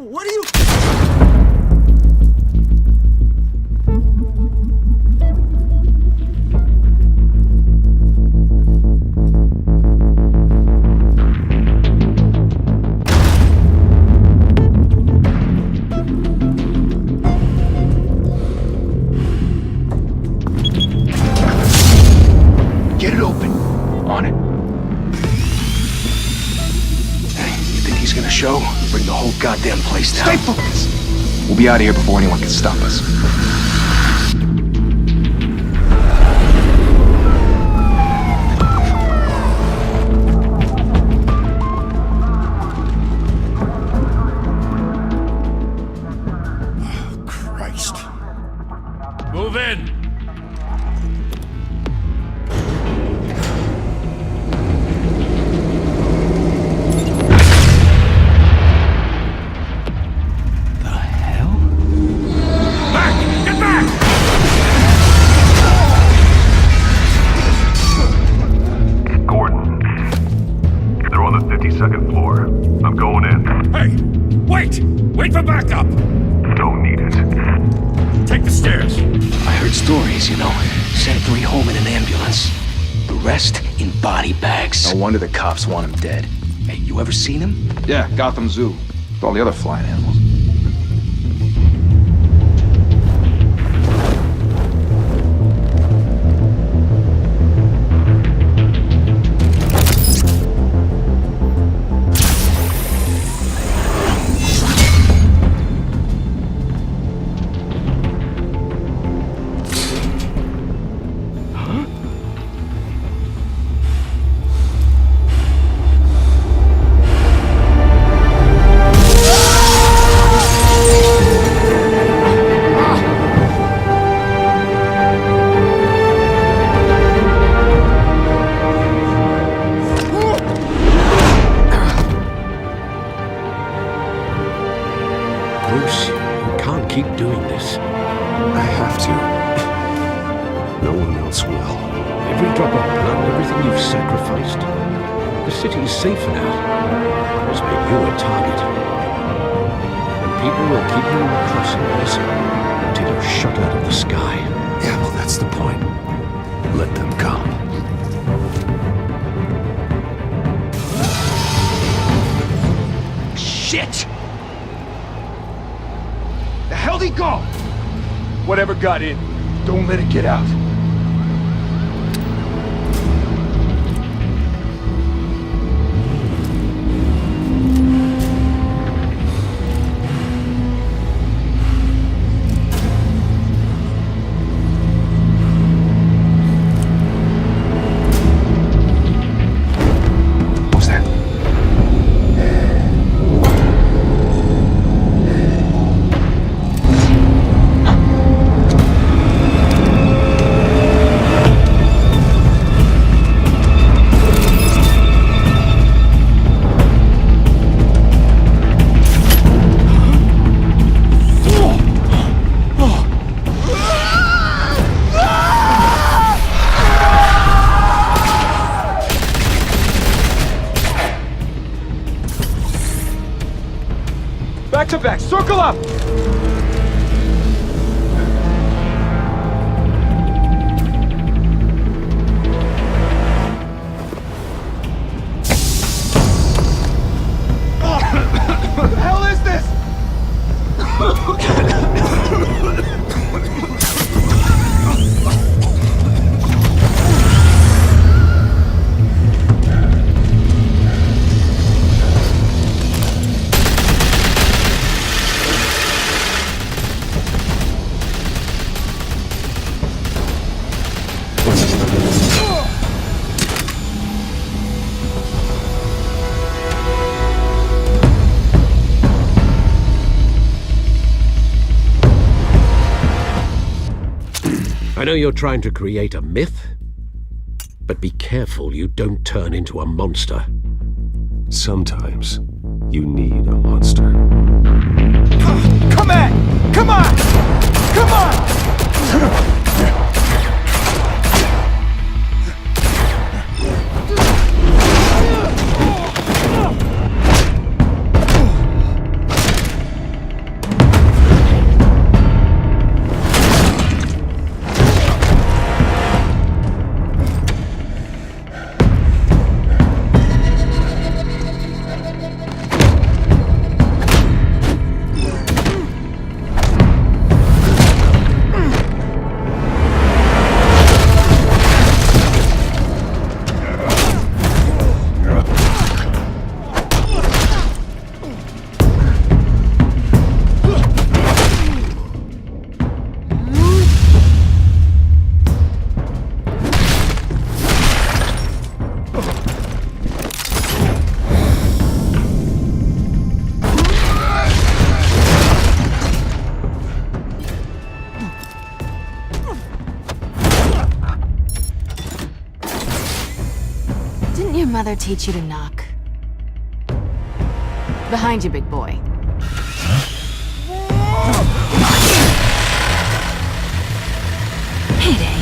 What are you... Get it open. On it. Hey, you think he's gonna show? Bring the whole goddamn place down. Stay focused! We'll be out of here before anyone can stop us. Oh, Christ. Move in! Second floor. I'm going in. Hey! Wait! Wait for backup! Don't need it. Take the stairs. I heard stories, you know. Sent 3 home in an ambulance. The rest in body bags. No wonder the cops want him dead. Hey, you ever seen him? Yeah, Gotham Zoo. With all the other flying animals. Bruce, you can't keep doing this. I have to. No one else will. Every drop of blood, everything you've sacrificed. The city's safer now. It's made you a target. And people will keep you crossing this until you're shot out of the sky. Yeah, well, that's the point. Let them come. Shit! The hell'd he go? Whatever got in, don't let it get out. What's that? Back to back, circle up! What the hell is this? I know you're trying to create a myth, but be careful you don't turn into a monster. Sometimes you need a monster. Come on! Come on! Come on! mother teach you to knock? Behind you, big boy. Payday.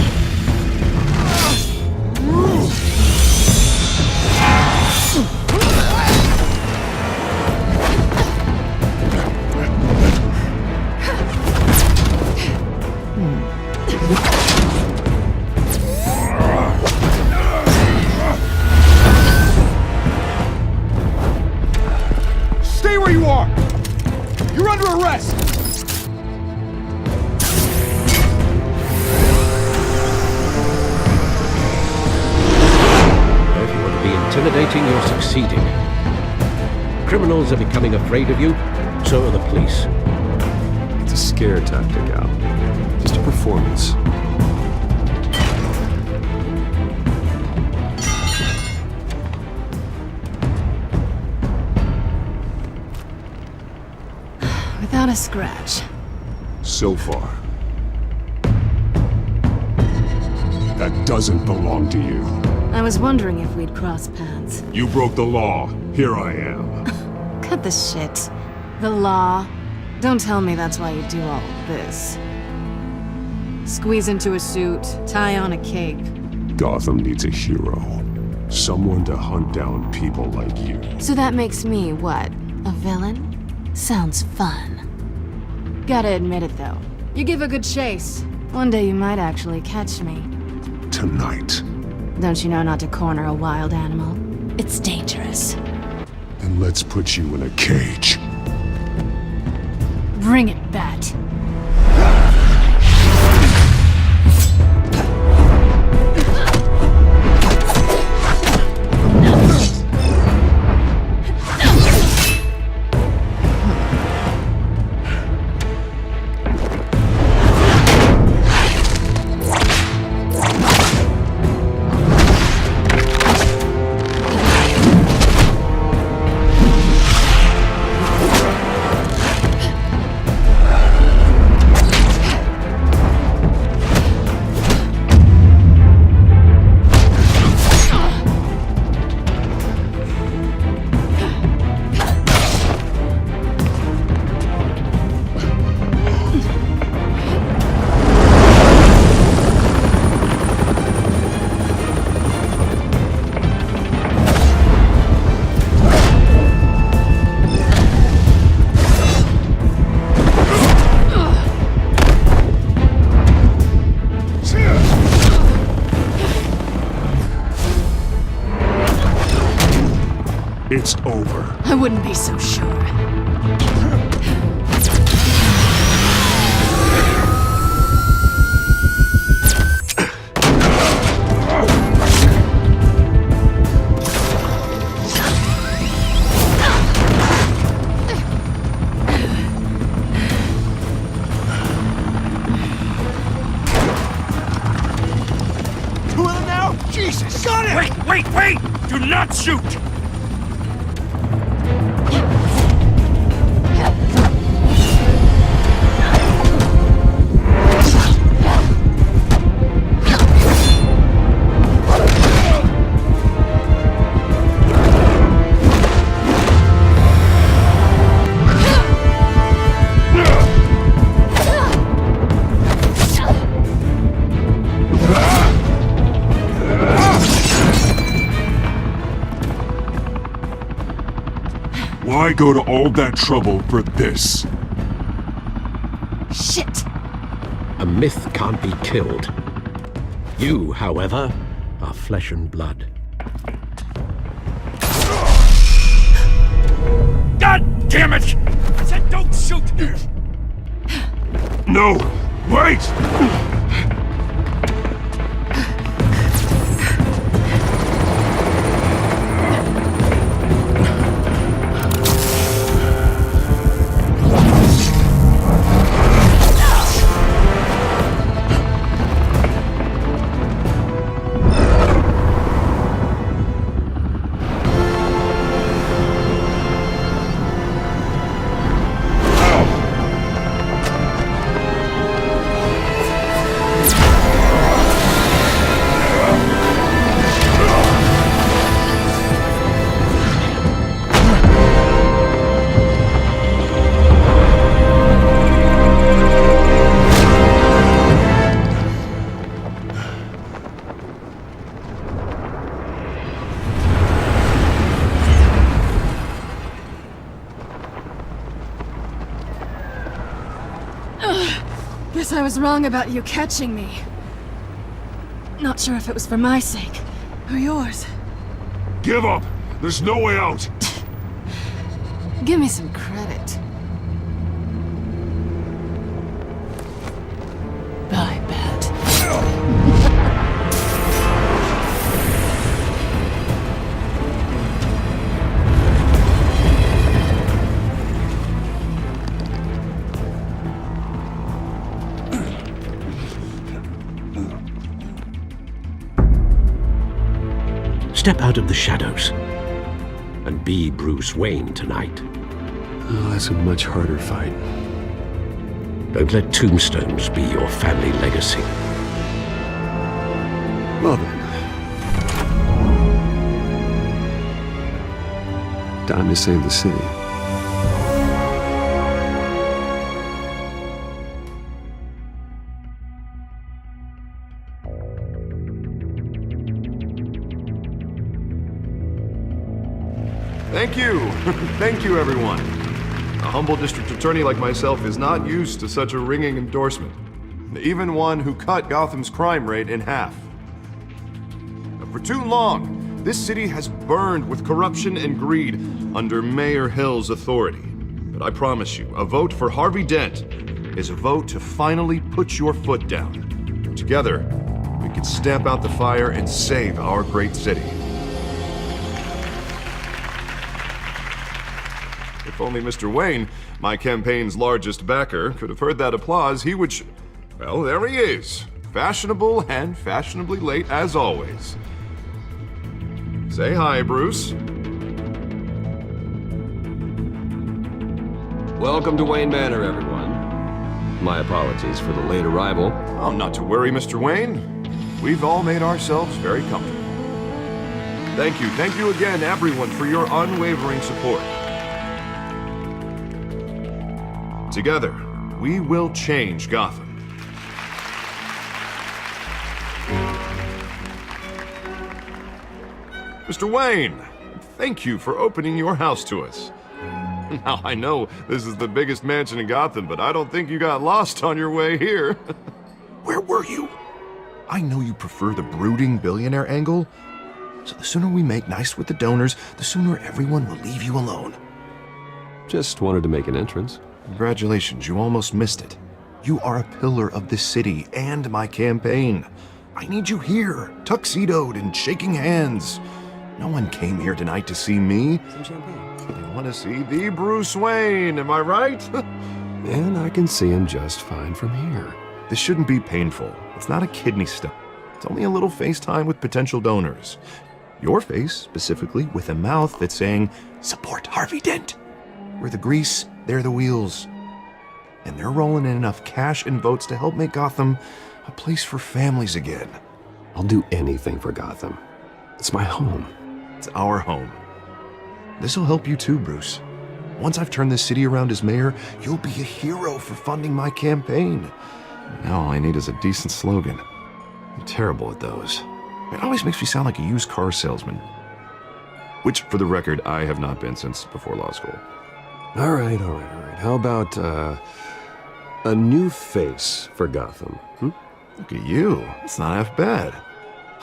Stay where you are! You're under arrest! If you want to be intimidating, you're succeeding. Criminals are becoming afraid of you, so are the police. It's a scare tactic, Al. Just a performance. Without a scratch. So far. That doesn't belong to you. I was wondering if we'd cross paths. You broke the law. Here I am. Cut the shit. The law. Don't tell me that's why you do all of this. Squeeze into a suit, tie on a cape. Gotham needs a hero. Someone to hunt down people like you. So that makes me, what, a villain? Sounds fun. Gotta admit it, though. You give a good chase. One day you might actually catch me. Tonight. Don't you know not to corner a wild animal? It's dangerous. Then let's put you in a cage. Bring it, Bat. It's over. I wouldn't be so sure. Well now? Jesus! Got it! Wait! Do not shoot! Why go to all that trouble for this? Shit! A myth can't be killed. You, however, are flesh and blood. God damn it! I said don't shoot! No! Wait! Guess I was wrong about you catching me. Not sure if it was for my sake, or yours. Give up! There's no way out! Give me some credit. I bet. Step out of the shadows and be Bruce Wayne tonight. Oh, that's a much harder fight. Don't let tombstones be your family legacy. Well then. Time to save the city. Thank you. Thank you, everyone. A humble district attorney like myself is not used to such a ringing endorsement. Even one who cut Gotham's crime rate in half. For too long, this city has burned with corruption and greed under Mayor Hill's authority. But I promise you, a vote for Harvey Dent is a vote to finally put your foot down. Together, we can stamp out the fire and save our great city. If only Mr. Wayne, my campaign's largest backer, could have heard that applause, he would well, there he is. Fashionable and fashionably late as always. Say hi, Bruce. Welcome to Wayne Manor, everyone. My apologies for the late arrival. Oh, not to worry, Mr. Wayne. We've all made ourselves very comfortable. Thank you again, everyone, for your unwavering support. Together, we will change Gotham. Mr. Wayne, thank you for opening your house to us. Now, I know this is the biggest mansion in Gotham, but I don't think you got lost on your way here. Where were you? I know you prefer the brooding billionaire angle, so the sooner we make nice with the donors, the sooner everyone will leave you alone. Just wanted to make an entrance. Congratulations, you almost missed it. You are a pillar of this city and my campaign. I need you here, tuxedoed and shaking hands. No one came here tonight to see me. Some champagne. They want to see the Bruce Wayne, am I right? And I can see him just fine from here. This shouldn't be painful. It's not a kidney stone. It's only a little FaceTime with potential donors. Your face, specifically, with a mouth that's saying, support Harvey Dent. We're the grease, they're the wheels. And they're rolling in enough cash and votes to help make Gotham a place for families again. I'll do anything for Gotham. It's my home. It's our home. This'll help you too, Bruce. Once I've turned this city around as mayor, you'll be a hero for funding my campaign. Now all I need is a decent slogan. I'm terrible at those. It always makes me sound like a used car salesman. Which, for the record, I have not been since before law school. All right. How about, a new face for Gotham, Look at you. It's not half bad.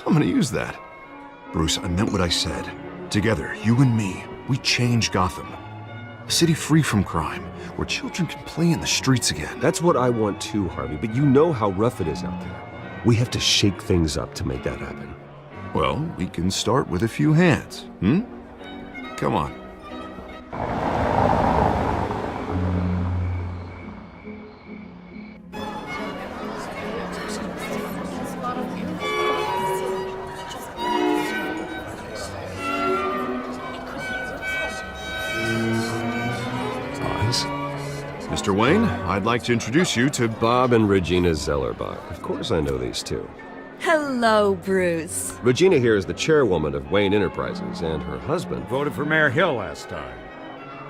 I'm gonna use that. Bruce, I meant what I said. Together, you and me, we change Gotham. A city free from crime, where children can play in the streets again. That's what I want too, Harvey, but you know how rough it is out there. We have to shake things up to make that happen. Well, we can start with a few hands, Come on. Mr. Wayne, I'd like to introduce you to Bob and Regina Zellerbach. Of course I know these two. Hello, Bruce. Regina here is the chairwoman of Wayne Enterprises, and her husband Voted for Mayor Hill last time.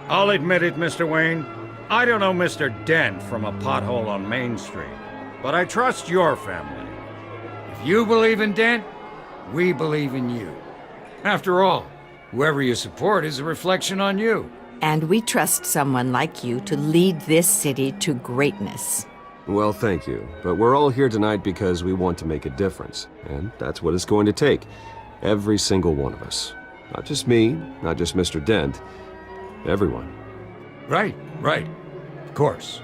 I'll admit it, Mr. Wayne. I don't know Mr. Dent from a pothole on Main Street, but I trust your family. If you believe in Dent, we believe in you. After all, whoever you support is a reflection on you. And we trust someone like you to lead this city to greatness. Well, thank you. But we're all here tonight because we want to make a difference. And that's what it's going to take. Every single one of us. Not just me, not just Mr. Dent. Everyone. Right. Of course.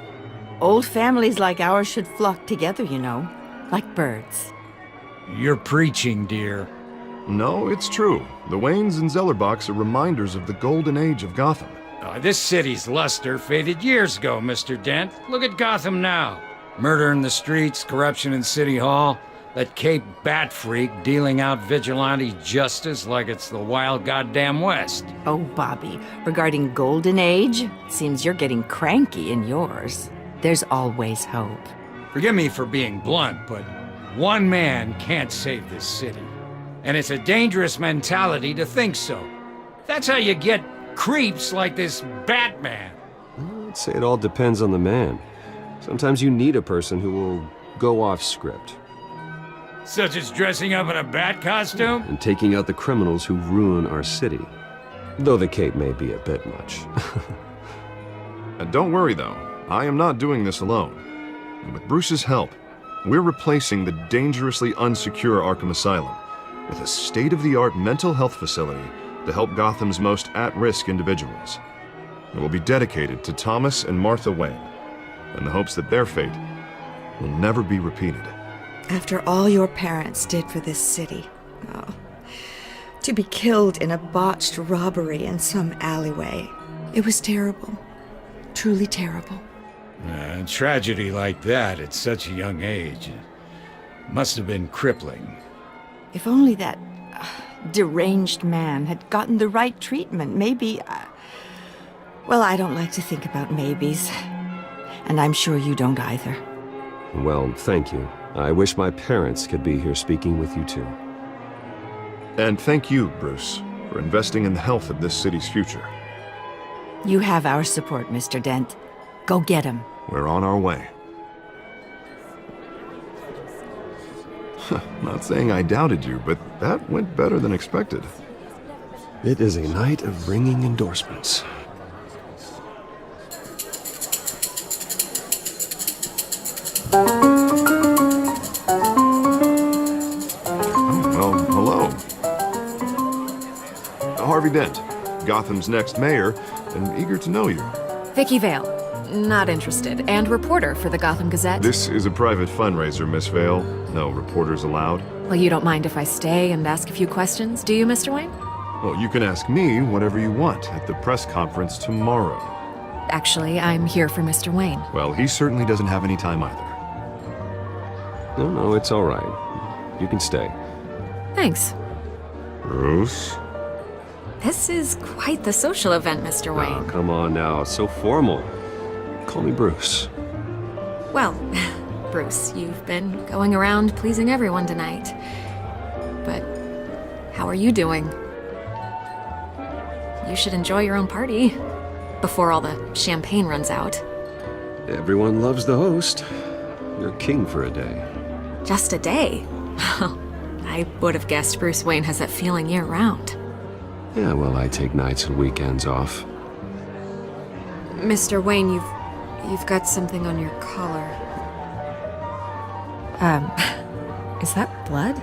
Old families like ours should flock together, you know, like birds. You're preaching, dear. No, it's true. The Waynes and Zellerbachs are reminders of the golden age of Gotham. This city's luster faded years ago, Mr. Dent. Look at Gotham now. Murder in the streets, corruption in City Hall, that Cape Bat freak dealing out vigilante justice like it's the wild goddamn West. Oh, Bobby, regarding Golden Age, seems you're getting cranky in yours. There's always hope. Forgive me for being blunt, but one man can't save this city. And it's a dangerous mentality to think so. That's how you get creeps like this Batman. I'd say it all depends on the man. Sometimes you need a person who will go off script. Such as dressing up in a bat costume? And taking out the criminals who ruin our city. Though the cape may be a bit much. And don't worry, though. I am not doing this alone. And with Bruce's help, we're replacing the dangerously unsecure Arkham Asylum with a state-of-the-art mental health facility to help Gotham's most at-risk individuals. It will be dedicated to Thomas and Martha Wayne, in the hopes that their fate will never be repeated. After all your parents did for this city, to be killed in a botched robbery in some alleyway, it was terrible. Truly terrible. A tragedy like that at such a young age must have been crippling. If only that deranged man had gotten the right treatment, maybe... Well, I don't like to think about maybes. And I'm sure you don't either. Well, thank you. I wish my parents could be here speaking with you too. And thank you, Bruce, for investing in the health of this city's future. You have our support, Mr. Dent. Go get him. We're on our way. Not saying I doubted you, but that went better than expected. It is a night of ringing endorsements. Well, hello. Harvey Dent, Gotham's next mayor, and eager to know you. Vicky Vale. Not interested. And reporter for the Gotham Gazette. This is a private fundraiser, Miss Vale. No reporters allowed. Well, you don't mind if I stay and ask a few questions, do you, Mr. Wayne? Well, you can ask me whatever you want at the press conference tomorrow. Actually, I'm here for Mr. Wayne. Well, he certainly doesn't have any time either. No, it's all right. You can stay. Thanks. Bruce? This is quite the social event, Mr. Wayne. Oh, come on now. So formal. Call me Bruce. Well, Bruce, you've been going around pleasing everyone tonight. But how are you doing? You should enjoy your own party before all the champagne runs out. Everyone loves the host. You're king for a day. Just a day? I would have guessed Bruce Wayne has that feeling year-round. Yeah, well, I take nights and weekends off. Mr. Wayne, you've got something on your collar. Is that blood?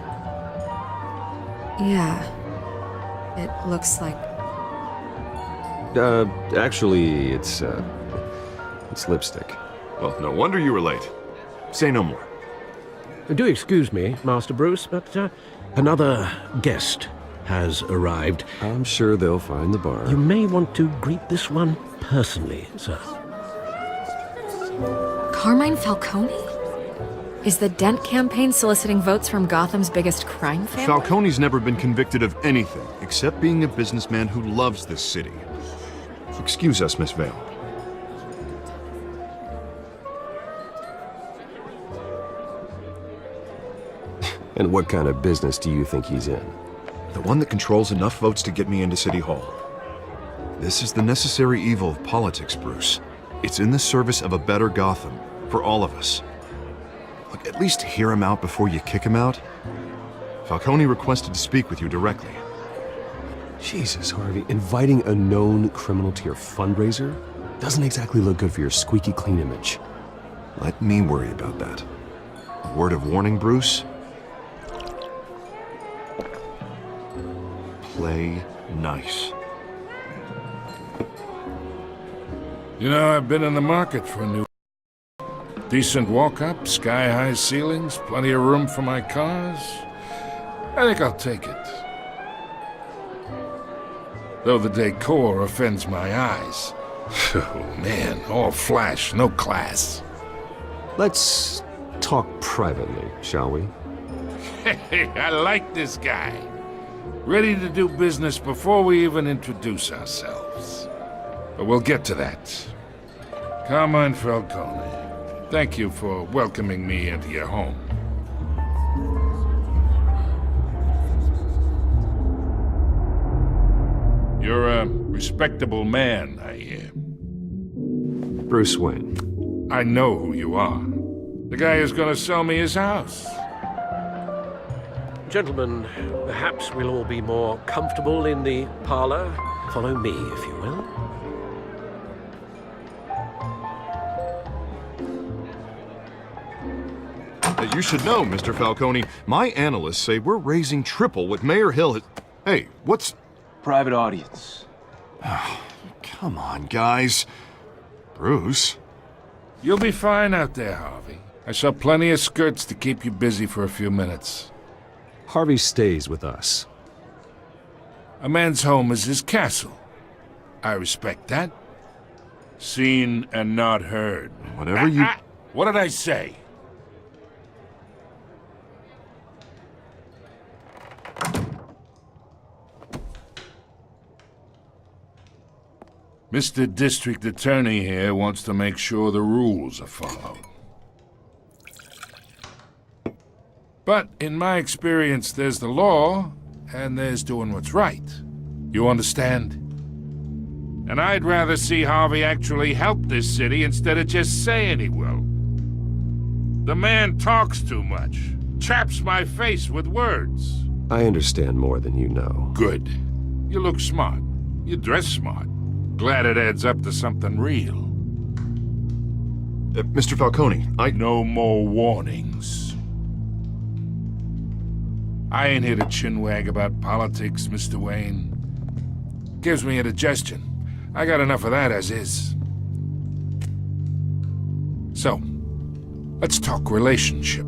Yeah. It looks like... Actually, it's lipstick. Well, no wonder you were late. Say no more. Do excuse me, Master Bruce, but another guest has arrived. I'm sure they'll find the bar. You may want to greet this one personally, sir. Carmine Falcone? Is the Dent campaign soliciting votes from Gotham's biggest crime family? Falcone's never been convicted of anything except being a businessman who loves this city. Excuse us, Miss Vale. And what kind of business do you think he's in? The one that controls enough votes to get me into City Hall. This is the necessary evil of politics, Bruce. It's in the service of a better Gotham, for all of us. Look, at least hear him out before you kick him out. Falcone requested to speak with you directly. Jesus, Harvey, inviting a known criminal to your fundraiser doesn't exactly look good for your squeaky clean image. Let me worry about that. A word of warning, Bruce? Play nice. You know, I've been in the market for a new... Decent walk-up, sky-high ceilings, plenty of room for my cars. I think I'll take it. Though the decor offends my eyes. Oh, man, all flash, no class. Let's talk privately, shall we? Hey, I like this guy. Ready to do business before we even introduce ourselves. But we'll get to that. Carmine Falcone, thank you for welcoming me into your home. You're a respectable man, I hear. Bruce Wayne. I know who you are. The guy who's gonna sell me his house. Gentlemen, perhaps we'll all be more comfortable in the parlor. Follow me, if you will. You should know, Mr. Falcone, my analysts say we're raising triple what Mayor Hill has... Hey, what's... Private audience. Come on, guys. Bruce? You'll be fine out there, Harvey. I saw plenty of skirts to keep you busy for a few minutes. Harvey stays with us. A man's home is his castle. I respect that. Seen and not heard. Whatever you... What did I say? Mr. District Attorney here wants to make sure the rules are followed. But in my experience, there's the law, and there's doing what's right. You understand? And I'd rather see Harvey actually help this city instead of just saying he will. The man talks too much, chaps my face with words. I understand more than you know. Good. You look smart. You dress smart. Glad it adds up to something real. Mr. Falcone, No more warnings. I ain't here to chinwag about politics, Mr. Wayne. Gives me indigestion. I got enough of that as is. So, let's talk relationship.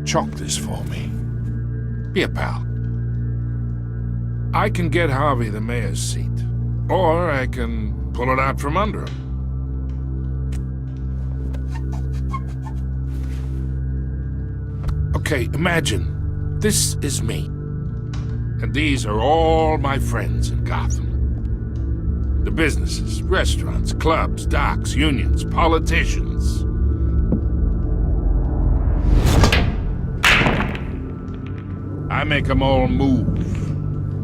Chalk this for me. Be a pal. I can get Harvey the mayor's seat, or I can pull it out from under him. Okay, imagine this is me, and these are all my friends in Gotham. The businesses, restaurants, clubs, docks, unions, politicians. I make them all move.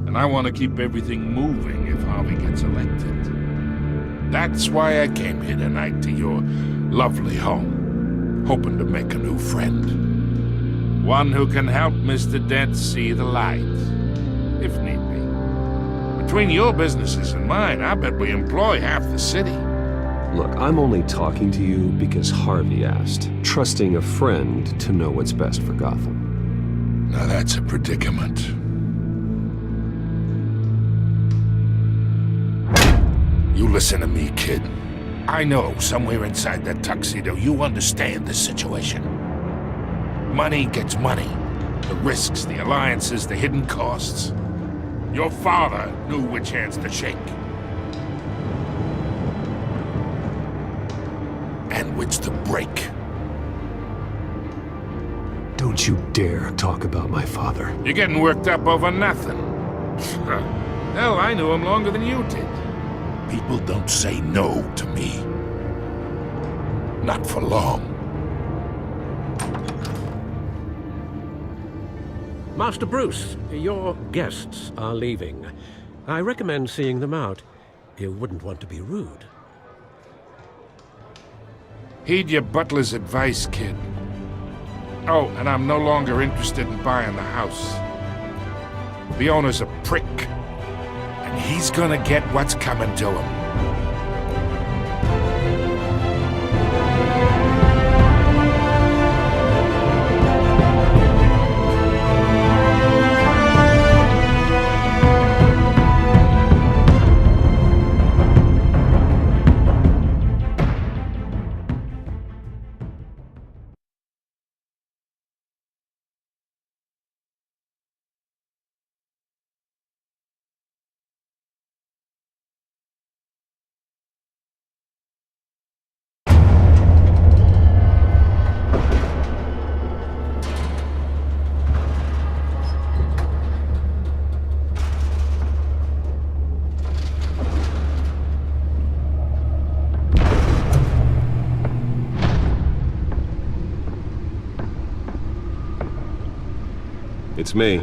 And I want to keep everything moving if Harvey gets elected. That's why I came here tonight to your lovely home, hoping to make a new friend. One who can help Mr. Dent see the light, if need be. Between your businesses and mine, I bet we employ half the city. Look, I'm only talking to you because Harvey asked, trusting a friend to know what's best for Gotham. Now that's a predicament. You listen to me, kid. I know somewhere inside that tuxedo you understand this situation. Money gets money. The risks, the alliances, the hidden costs. Your father knew which hands to shake. And which to break. Don't you dare talk about my father. You're getting worked up over nothing. Hell, I knew him longer than you did. People don't say no to me. Not for long. Master Bruce, your guests are leaving. I recommend seeing them out. You wouldn't want to be rude. Heed your butler's advice, kid. Oh, and I'm no longer interested in buying the house. The owner's a prick. And he's gonna get what's coming to him. It's me.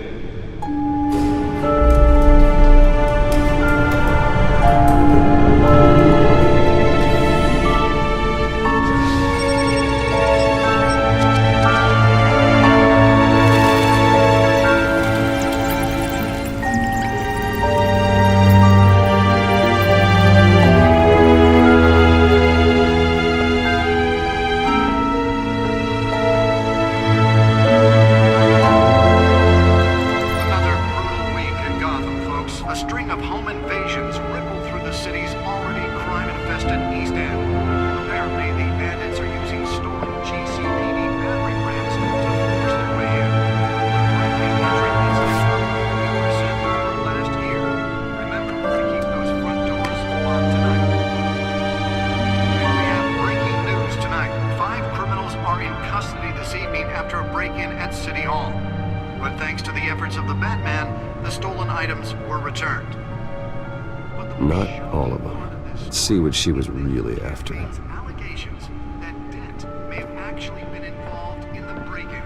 Not all of them. Let's see what she was really after. Allegations that Dent may have actually been involved in the break-in.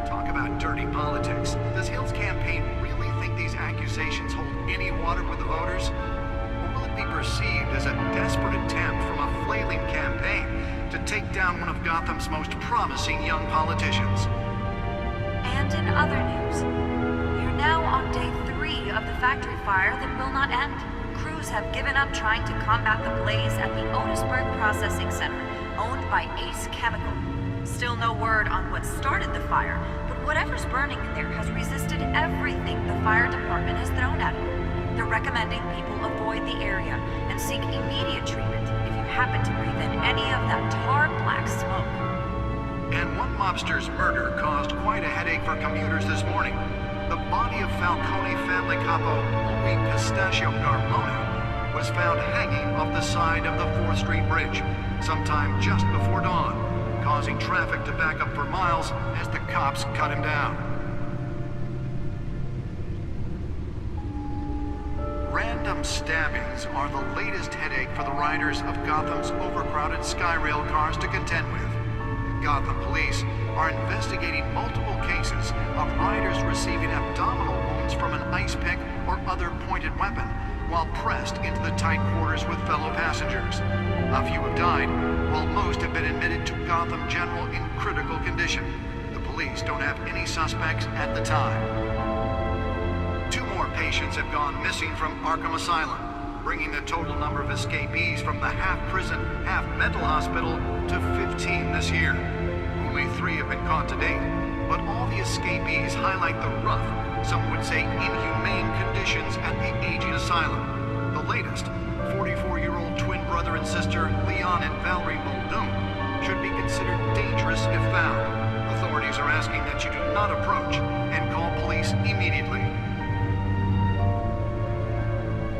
Talk about dirty politics. Does Hill's campaign really think these accusations hold any water with the voters? Or will it be perceived as a desperate attempt from a flailing campaign to take down one of Gotham's most promising young politicians? And in other news, we're now on day 3 of the factory fire that will not end. Crews have given up trying to combat the blaze at the Otisburg Processing Center, owned by Ace Chemical. Still no word on what started the fire, but whatever's burning in there has resisted everything the fire department has thrown at it. They're recommending people avoid the area and seek immediate treatment if you happen to breathe in any of that tar black smoke. And one mobster's murder caused quite a headache for commuters this morning. The body of Falcone family capo Louis Pistachio Garmone was found hanging off the side of the 4th Street Bridge sometime just before dawn, causing traffic to back up for miles as the cops cut him down. Random stabbings are the latest headache for the riders of Gotham's overcrowded Skyrail cars to contend with. Gotham police are investigating multiple cases of riders receiving abdominal wounds from an ice pick or other pointed weapon while pressed into the tight quarters with fellow passengers. A few have died, while most have been admitted to Gotham General in critical condition. The police don't have any suspects at the time. 2 more patients have gone missing from Arkham Asylum, bringing the total number of escapees from the half-prison, half-mental hospital to 15 this year. Only 3 have been caught to date, but all the escapees highlight the rough, some would say inhumane conditions at the aging asylum. The latest, 44-year-old twin brother and sister Leon and Valerie Muldoon, should be considered dangerous if found. Authorities are asking that you do not approach and call police immediately.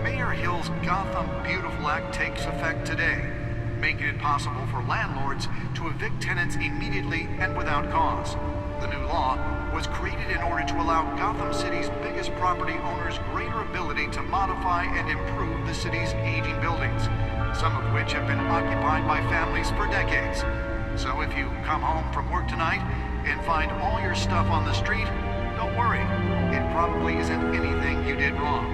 Mayor Hill's Gotham Beautiful Act takes effect today, making it possible for landlords to evict tenants immediately and without cause. The new law was created in order to allow Gotham City's biggest property owners greater ability to modify and improve the city's aging buildings, some of which have been occupied by families for decades. So if you come home from work tonight and find all your stuff on the street, don't worry. It probably isn't anything you did wrong.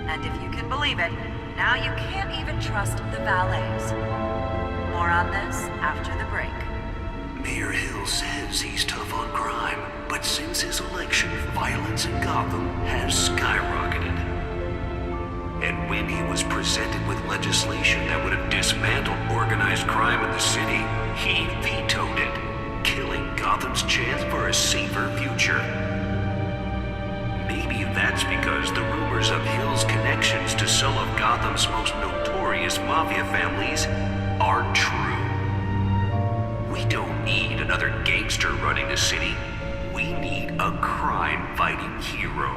And if you can believe it, now you can't even trust the valets. More on this after the break. Mayor Hill says he's tough on crime, but since his election, violence in Gotham has skyrocketed. And when he was presented with legislation that would have dismantled organized crime in the city, he vetoed it, killing Gotham's chance for a safer future. Maybe that's because the rumors of Hill's connections to some of Gotham's most notorious mafia families are true. We don't need another gangster running the city. We need a crime-fighting hero.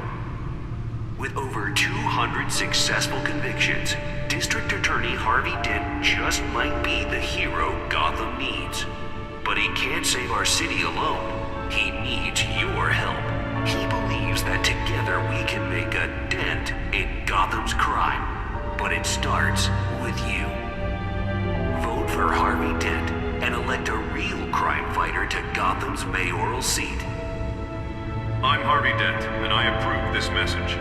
With over 200 successful convictions, District Attorney Harvey Dent just might be the hero Gotham needs. But he can't save our city alone. He needs your help. He believes that together we can make a dent in Gotham's crime. But it starts with you. Vote for Harvey Dent and elect a real crime fighter to Gotham's mayoral seat. I'm Harvey Dent, and I approve this message.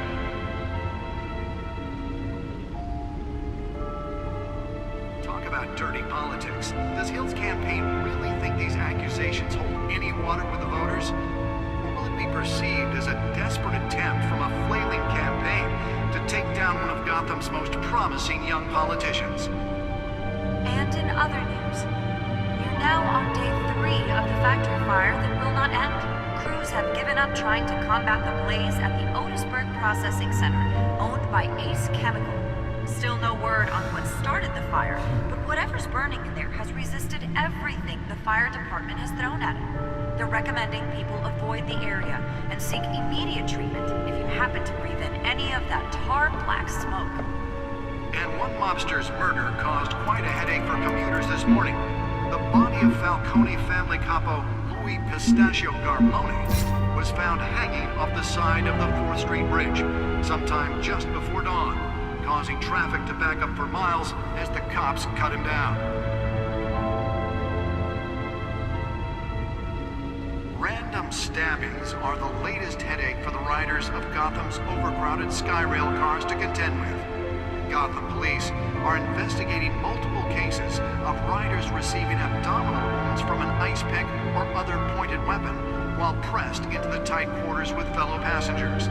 Talk about dirty politics. Does Hill's campaign really think these accusations hold any water with the voters? Or will it be perceived as a desperate attempt from a flailing campaign to take down one of Gotham's most promising young politicians? And in other news, we're now on day 3 of the factory fire that will not end. Crews have given up trying to combat the blaze at the Otisburg Processing Center, owned by Ace Chemical. Still no word on what started the fire, but whatever's burning in there has resisted everything the fire department has thrown at it. They're recommending people avoid the area and seek immediate treatment if you happen to breathe in any of that tar black smoke. And one mobster's murder caused quite a headache for commuters this morning. The body of Falcone family capo Louis Pistachio Garmone was found hanging off the side of the 4th Street Bridge sometime just before dawn, causing traffic to back up for miles as the cops cut him down. Random stabbings are the latest headache for the riders of Gotham's overcrowded Skyrail cars to contend with. Gotham police are investigating multiple cases of riders receiving abdominal wounds from an ice pick or other pointed weapon while pressed into the tight quarters with fellow passengers.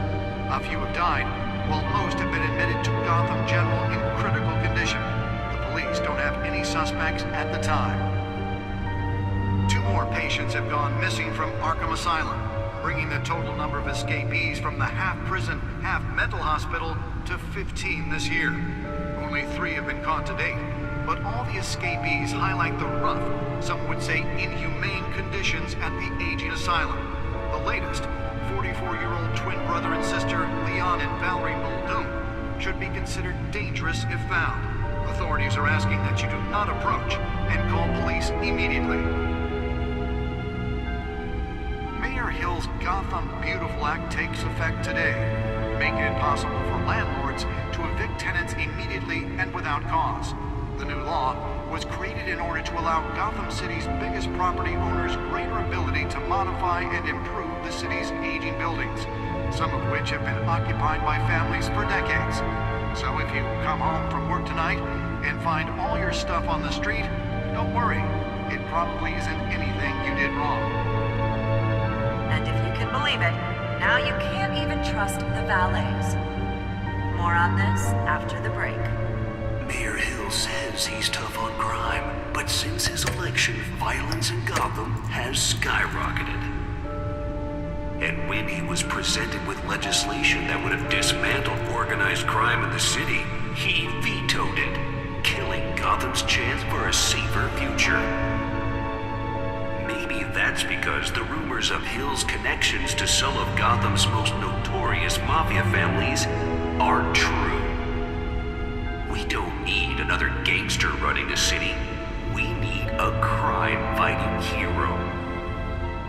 A few have died, while most have been admitted to Gotham General in critical condition. The police don't have any suspects at the time. 2 more patients have gone missing from Arkham Asylum, bringing the total number of escapees from the half-prison, half-mental hospital to 15 this year. Only 3 have been caught to date, but all the escapees highlight the rough, some would say inhumane conditions at the aging asylum. The latest, 44-year-old twin brother and sister Leon and Valerie Muldoon, should be considered dangerous if found. Authorities are asking that you do not approach and call police immediately. Mayor Hill's Gotham Beautiful Act takes effect today, making it possible for landlords to evict tenants immediately and without cause. The new law was created in order to allow Gotham City's biggest property owners greater ability to modify and improve the city's aging buildings, some of which have been occupied by families for decades. So if you come home from work tonight and find all your stuff on the street, don't worry. It probably isn't anything you did wrong. And if you can believe it, now you can't even trust the valets. More on this after the break. Mayor Hill says he's tough on crime, but since his election, violence in Gotham has skyrocketed. And when he was presented with legislation that would have dismantled organized crime in the city, he vetoed it, killing Gotham's chance for a safer future. Maybe that's because the rumors of Hill's connections to some of Gotham's most notorious mafia families are true. We don't need another gangster running the city. We need a crime-fighting hero.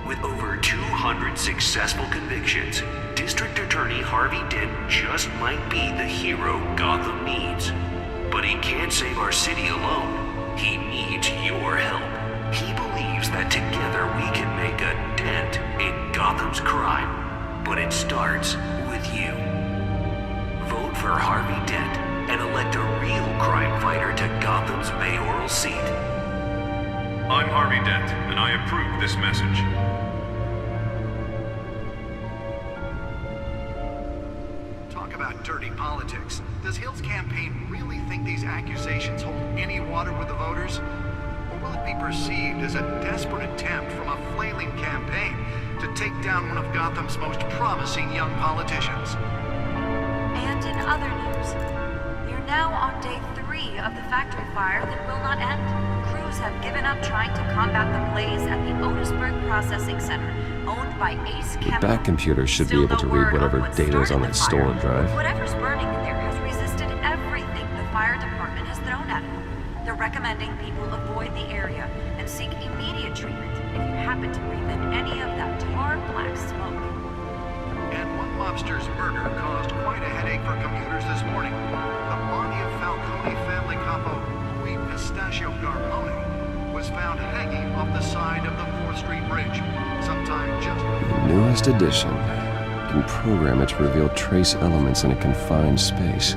With over 200 successful convictions, District Attorney Harvey Dent just might be the hero Gotham needs. But he can't save our city alone. He needs your help. He believes that together we can make a dent in Gotham's crime. But it starts with you. Vote for Harvey Dent and elect a real crime fighter to Gotham's mayoral seat. I'm Harvey Dent, and I approve this message. Talk about dirty politics. Does Hill's campaign really think these accusations hold any water with the voters? Or will it be perceived as a desperate attempt from a flailing campaign to take down one of Gotham's most promising young politicians? And in other news, we're now on day 3 of the factory fire that will not end. Crews have given up trying to combat the blaze at the Otisburg Processing Center, owned by Ace Chemical. Back computers should be able to read whatever data is on that stolen drive. Whatever's burning in there has resisted everything the fire department has thrown at it. They're recommending people avoid the area and seek immediate treatment if you happen to breathe in any of that tar black smoke. And one mobster's murder caused quite a headache for commuters this morning. The body of Falcone family capo Louis Pistachio Garmone was found hanging off the side of the 4th Street Bridge sometime just before. The newest edition. can program it to reveal trace elements in a confined space.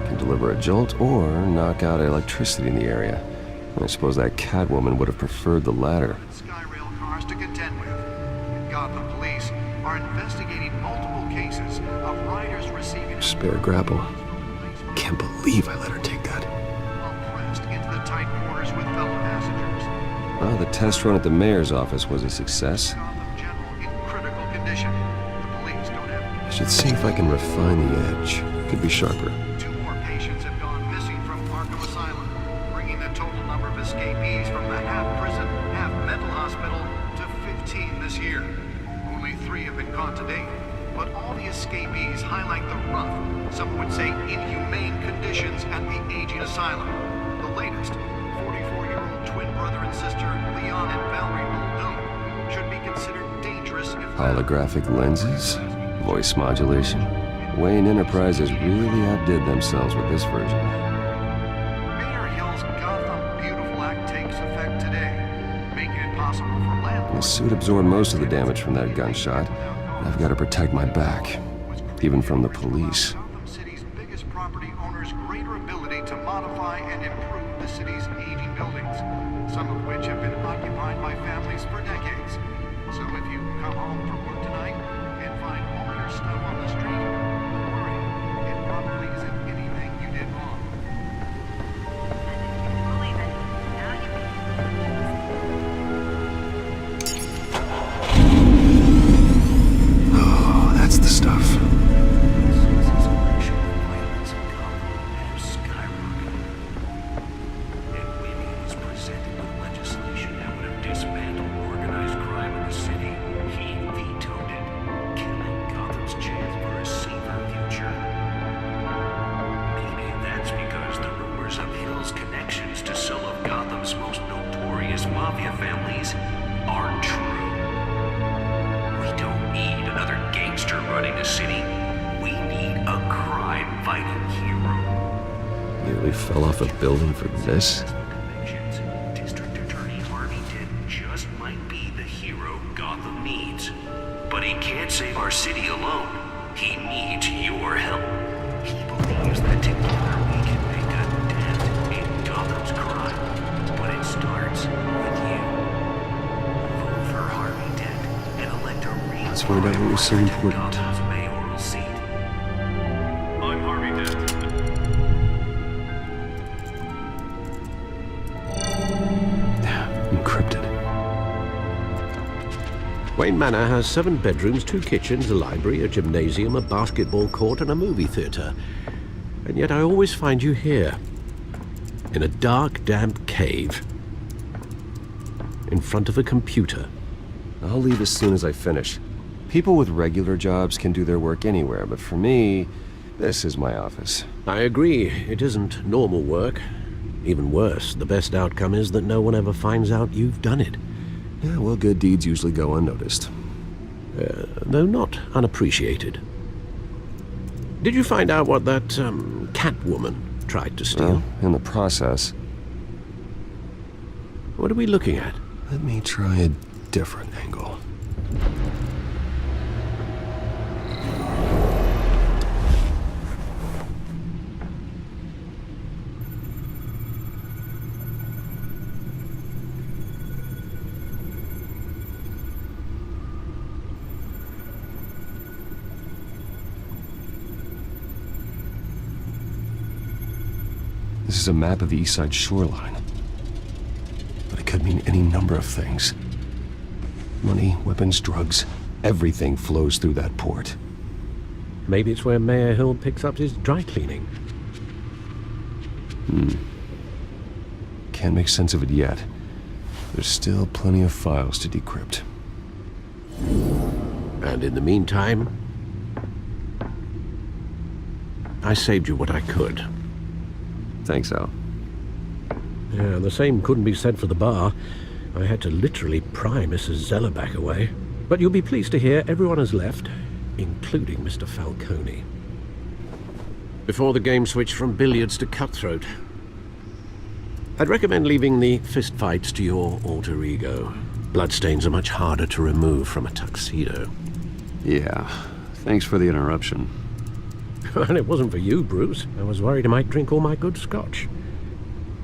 Can deliver a jolt or knock out electricity in the area. I suppose that Catwoman would have preferred the latter. Skyrail cars to contend with. Gotham police are investigating multiple cases of riders receiving Spare grapple. Can't believe I let her take that. pressed into the tight quarters with fellow passengers. Well, the test run at the mayor's office was a success. Gotham General in critical condition. The police don't have. I should see if I can refine the edge. Could be sharper. 2 more patients have gone missing from Arkham Asylum, bringing the total number of escapees from the half-prison, half-mental hospital to 15 this year. Only 3 have been caught to date, but all the escapees highlight the rough, some would say inhumane conditions at the aging asylum. The latest, 44-year-old twin brother and sister Leon and Valerie Muldoon, should be considered dangerous if Holographic lenses? Voice modulation? Wayne Enterprises really outdid themselves with this version. Mayor Hill's Gotham Beautiful Act takes effect today, making it possible for landlords. The suit absorbed most of the damage from that gunshot. I've got to protect my back, even from the police. Gotham City's biggest property owners' greater ability to modify and improve the city's aging buildings, some of which have been occupied by families for decades. So if you come home from work tonight and find all your stuff on the street, don't worry. It probably isn't anything you did wrong. Believe it. Now you Oh, that's the stuff. Mafia families are true. We don't need another gangster running the city. We need a crime-fighting hero. Nearly fell off a building for this? District Attorney Harvey Dent just might be the hero Gotham needs. But he can't save our city alone. He needs your help. He believes that together we can make a dent in Gotham's crime. But it starts with you. Vote for Harvey Dent and elect a real Let's find out what was so important. Gotham's mayoral seat. I'm Harvey Dent. Encrypted. Wayne Manor has 7 bedrooms, 2 kitchens, a library, a gymnasium, a basketball court, and a movie theater. And yet I always find you here, in a dark, damp cave, in front of a computer. I'll leave as soon as I finish. People with regular jobs can do their work anywhere, but for me, this is my office. I agree, it isn't normal work. Even worse, the best outcome is that no one ever finds out you've done it. Yeah, well, good deeds usually go unnoticed. Though not unappreciated. Did you find out what that, Catwoman tried to steal? Well, in the process. What are we looking at? Let me try a different angle. This is a map of the East Side shoreline. But it could mean any number of things. Money, weapons, drugs, everything flows through that port. Maybe it's where Mayor Hill picks up his dry cleaning. Can't make sense of it yet. There's still plenty of files to decrypt. And in the meantime, I saved you what I could. Thanks, Al. Yeah, the same couldn't be said for the bar. I had to literally pry Mrs. Zellerback away. But you'll be pleased to hear everyone has left, including Mr. Falcone. Before the game switched from billiards to cutthroat. I'd recommend leaving the fistfights to your alter ego. Bloodstains are much harder to remove from a tuxedo. Yeah, thanks for the interruption. And it wasn't for you, Bruce. I was worried I might drink all my good scotch.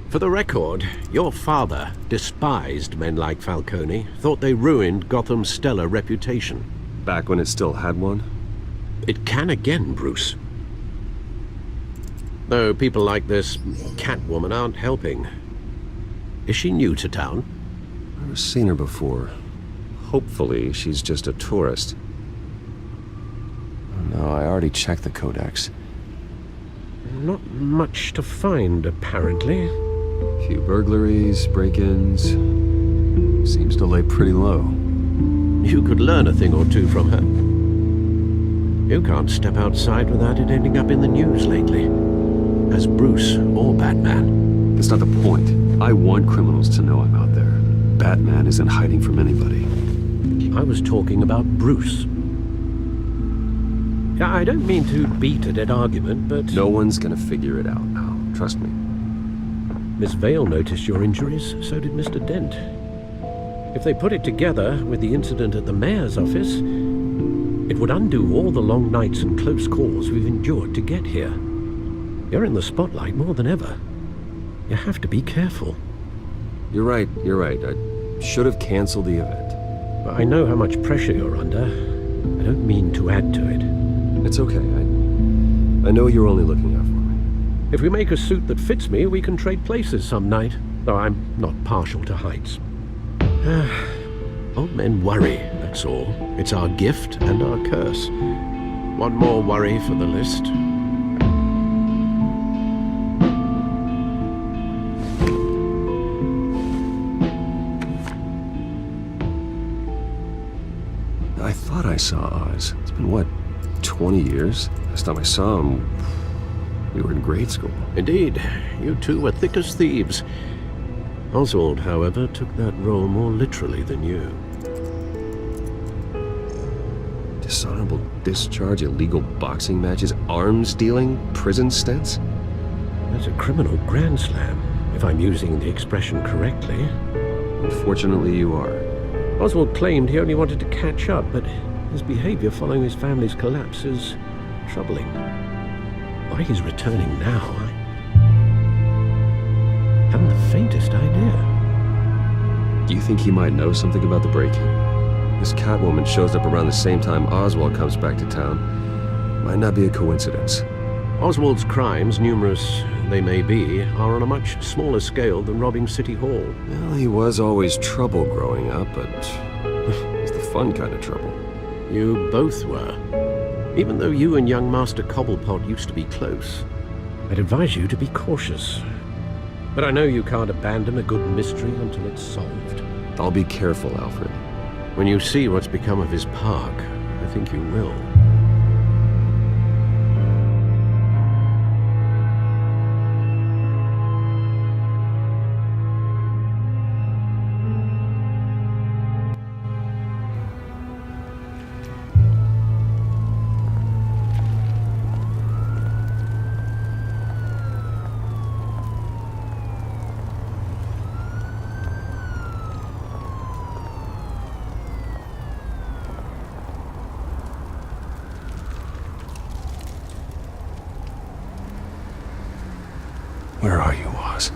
For the record, your father despised men like Falcone, thought they ruined Gotham's stellar reputation. Back when it still had one? It can again, Bruce. Though people like this Catwoman aren't helping. Is she new to town? I've never seen her before. Hopefully, she's just a tourist. Oh, no, I already checked the codex. Not much to find, apparently. A few burglaries, break-ins. Seems to lay pretty low. You could learn a thing or two from her. You can't step outside without it ending up in the news lately. As Bruce or Batman. That's not the point. I want criminals to know I'm out there. Batman isn't hiding from anybody. I was talking about Bruce. I don't mean to beat a dead argument, but... No one's gonna figure it out now. Trust me. Miss Vale noticed your injuries, so did Mr. Dent. If they put it together with the incident at the mayor's office, it would undo all the long nights and close calls we've endured to get here. You're in the spotlight more than ever. You have to be careful. You're right. I should have canceled the event. But I know how much pressure you're under. I don't mean to add to it. It's okay. I know you're only looking out for me. If we make a suit that fits me, we can trade places some night. Though I'm not partial to heights. Old men worry, that's all. It's our gift and our curse. One more worry for the list. I thought I saw Oz. It's been, what, 20 years? Last time I saw him, we were in grade school. Indeed. You two were thick as thieves. Oswald, however, took that role more literally than you. Dishonorable discharge, illegal boxing matches, arms dealing, prison stints? That's a criminal grand slam, if I'm using the expression correctly. Unfortunately, you are. Oswald claimed he only wanted to catch up, but his behavior following his family's collapse is troubling. Why he's returning now, I haven't the faintest idea. Do you think he might know something about the break-in? This Catwoman shows up around the same time Oswald comes back to town. Might not be a coincidence. Oswald's crimes, numerous they may be, are on a much smaller scale than robbing City Hall. Well, he was always trouble growing up, but it's the fun kind of trouble. You both were. Even though you and young Master Cobblepot used to be close, I'd advise you to be cautious. But I know you can't abandon a good mystery until it's solved. I'll be careful, Alfred. When you see what's become of his park, I think you will. Where are you, Oz?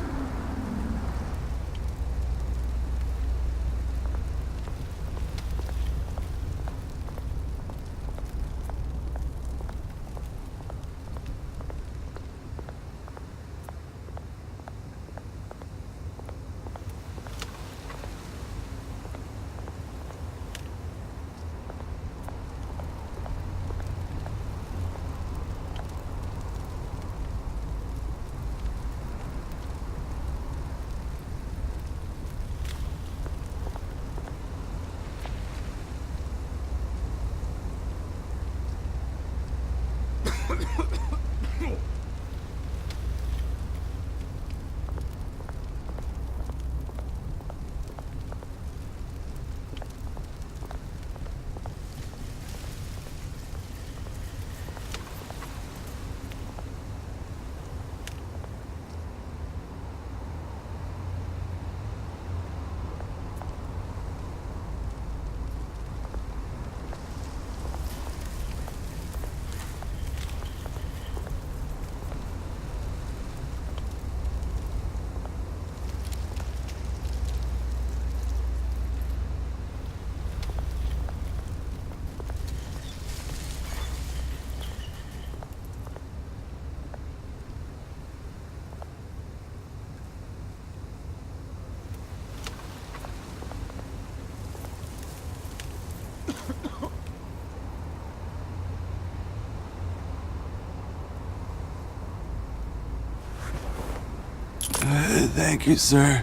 Thank you, sir.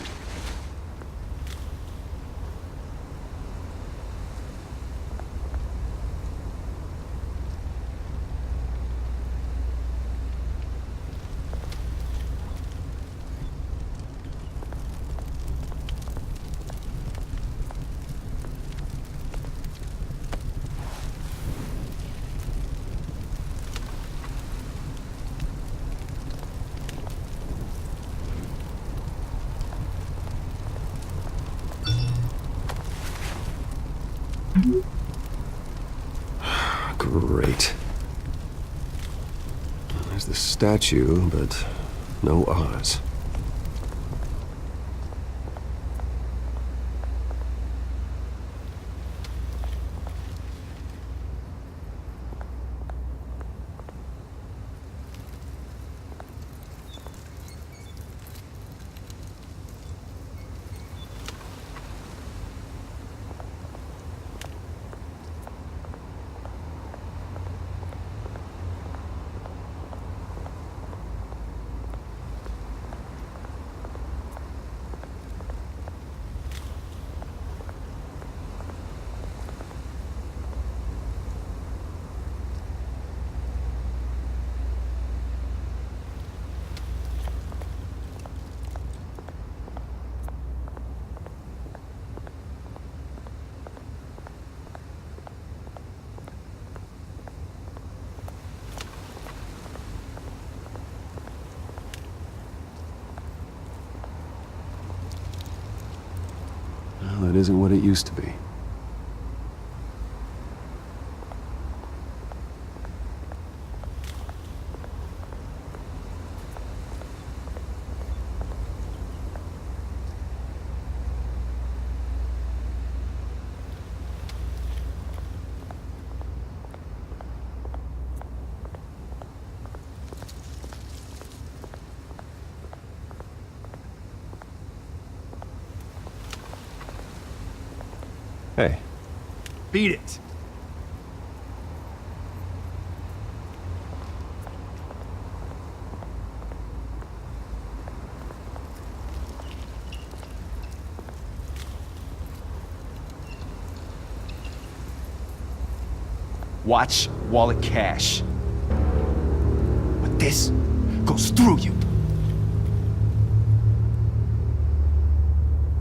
Great. There's the statue, but no Oz. Well, it isn't what it used to be. Hey. Beat it. Watch wallet cash. But this goes through you.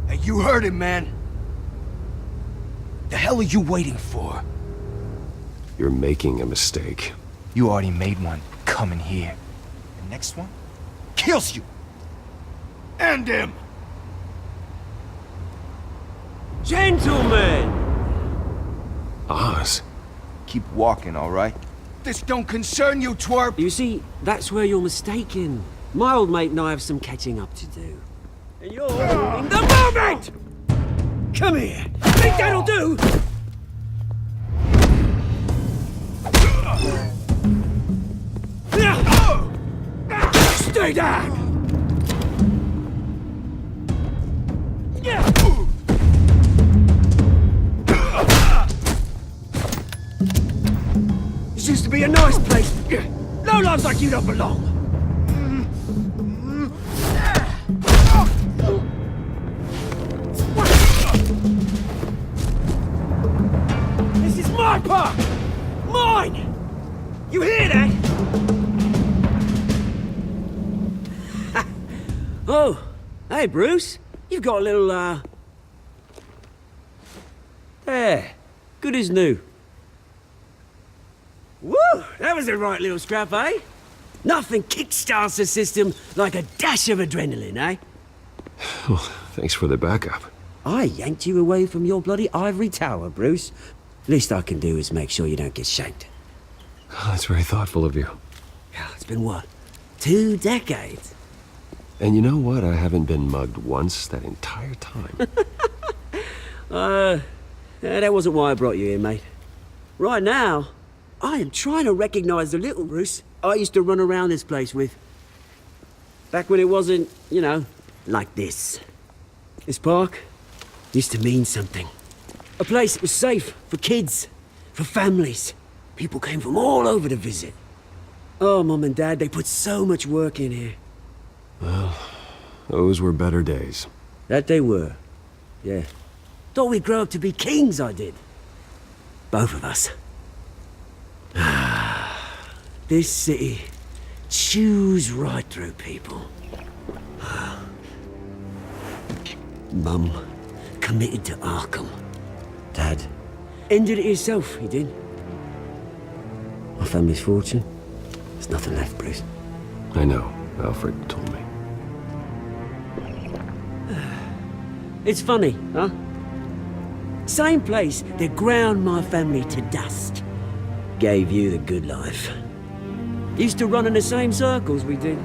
Hey, you heard him, man. The hell are you waiting for? You're making a mistake. You already made one coming here. The next one kills you. And him. Gentlemen! Oz. Keep walking, all right? This don't concern you, twerp. You see, that's where you're mistaken. My old mate and I have some catching up to do. And you're ruining the moment! Come here. Think that'll do? Stay down! This used to be a nice place. No lives like you don't belong. This is my park! Mine! You hear that? Oh, hey Bruce. You've got a little, There. Good as new. Woo! That was a right little scrap, eh? Nothing kickstarts the system like a dash of adrenaline, eh? Well, thanks for the backup. I yanked you away from your bloody ivory tower, Bruce. Least I can do is make sure you don't get shanked. Oh, that's very thoughtful of you. It's been what? 2 decades? And you know what? I haven't been mugged once that entire time. That wasn't why I brought you here, mate. Right now, I am trying to recognize the little Bruce I used to run around this place with. Back when it wasn't, you know, like this. This park used to mean something. A place that was safe for kids, for families. People came from all over to visit. Oh, Mum and Dad, they put so much work in here. Well, Those were better days. That they were. Yeah. Thought we'd grow up to be kings, I did. Both of us. This city chews right through people. Mum committed to Arkham. Dad ended it himself, he did. My family's fortune. There's nothing left, Bruce. I know. Alfred told me. It's funny, huh? Same place that ground my family to dust. Gave you the good life. Used to run in the same circles we did.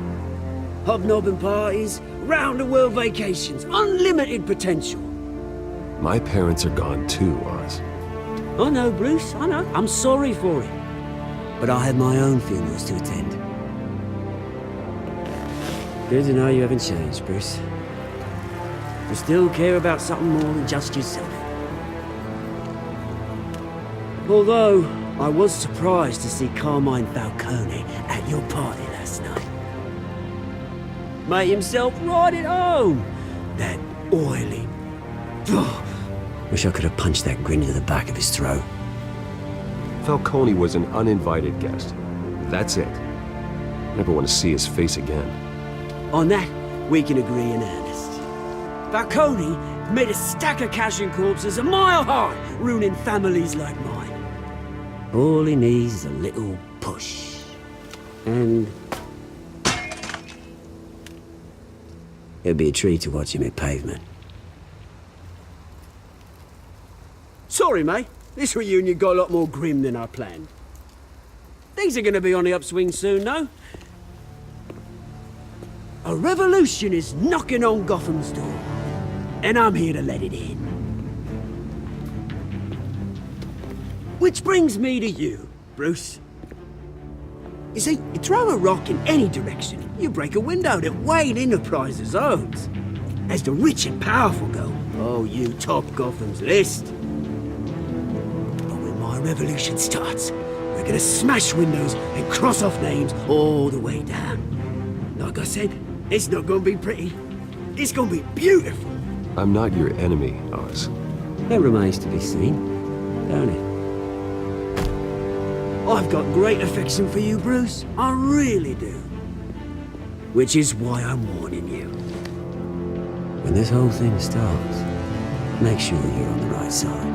Hobnobbing parties, round-the-world vacations, unlimited potential. My parents are gone too, Oz. I know, Bruce, I know. I'm sorry for it. But I had my own funerals to attend. Good to know you haven't changed, Bruce. You still care about something more than just yourself. Although, I was surprised to see Carmine Falcone at your party last night. Made himself right at home. That oily... Wish I could have punched that grin into the back of his throat. Falcone was an uninvited guest. That's it. Never want to see his face again. On that, we can agree in earnest. Falcone made a stack of cash and corpses a mile high, ruining families like mine. All he needs is a little push. And... it'd be a treat to watch him hit pavement. Sorry, mate. This reunion got a lot more grim than I planned. Things are gonna be on the upswing soon, though. A revolution is knocking on Gotham's door. And I'm here to let it in. Which brings me to you, Bruce. You see, you throw a rock in any direction, you break a window that Wayne Enterprises owns. As the rich and powerful go, oh, you top Gotham's list. But when my revolution starts, we're gonna smash windows and cross off names all the way down. Like I said, it's not gonna be pretty. It's gonna be beautiful. I'm not your enemy, Oz. That remains to be seen, don't it? I've got great affection for you, Bruce. I really do. Which is why I'm warning you. When this whole thing starts, make sure you're on the right side.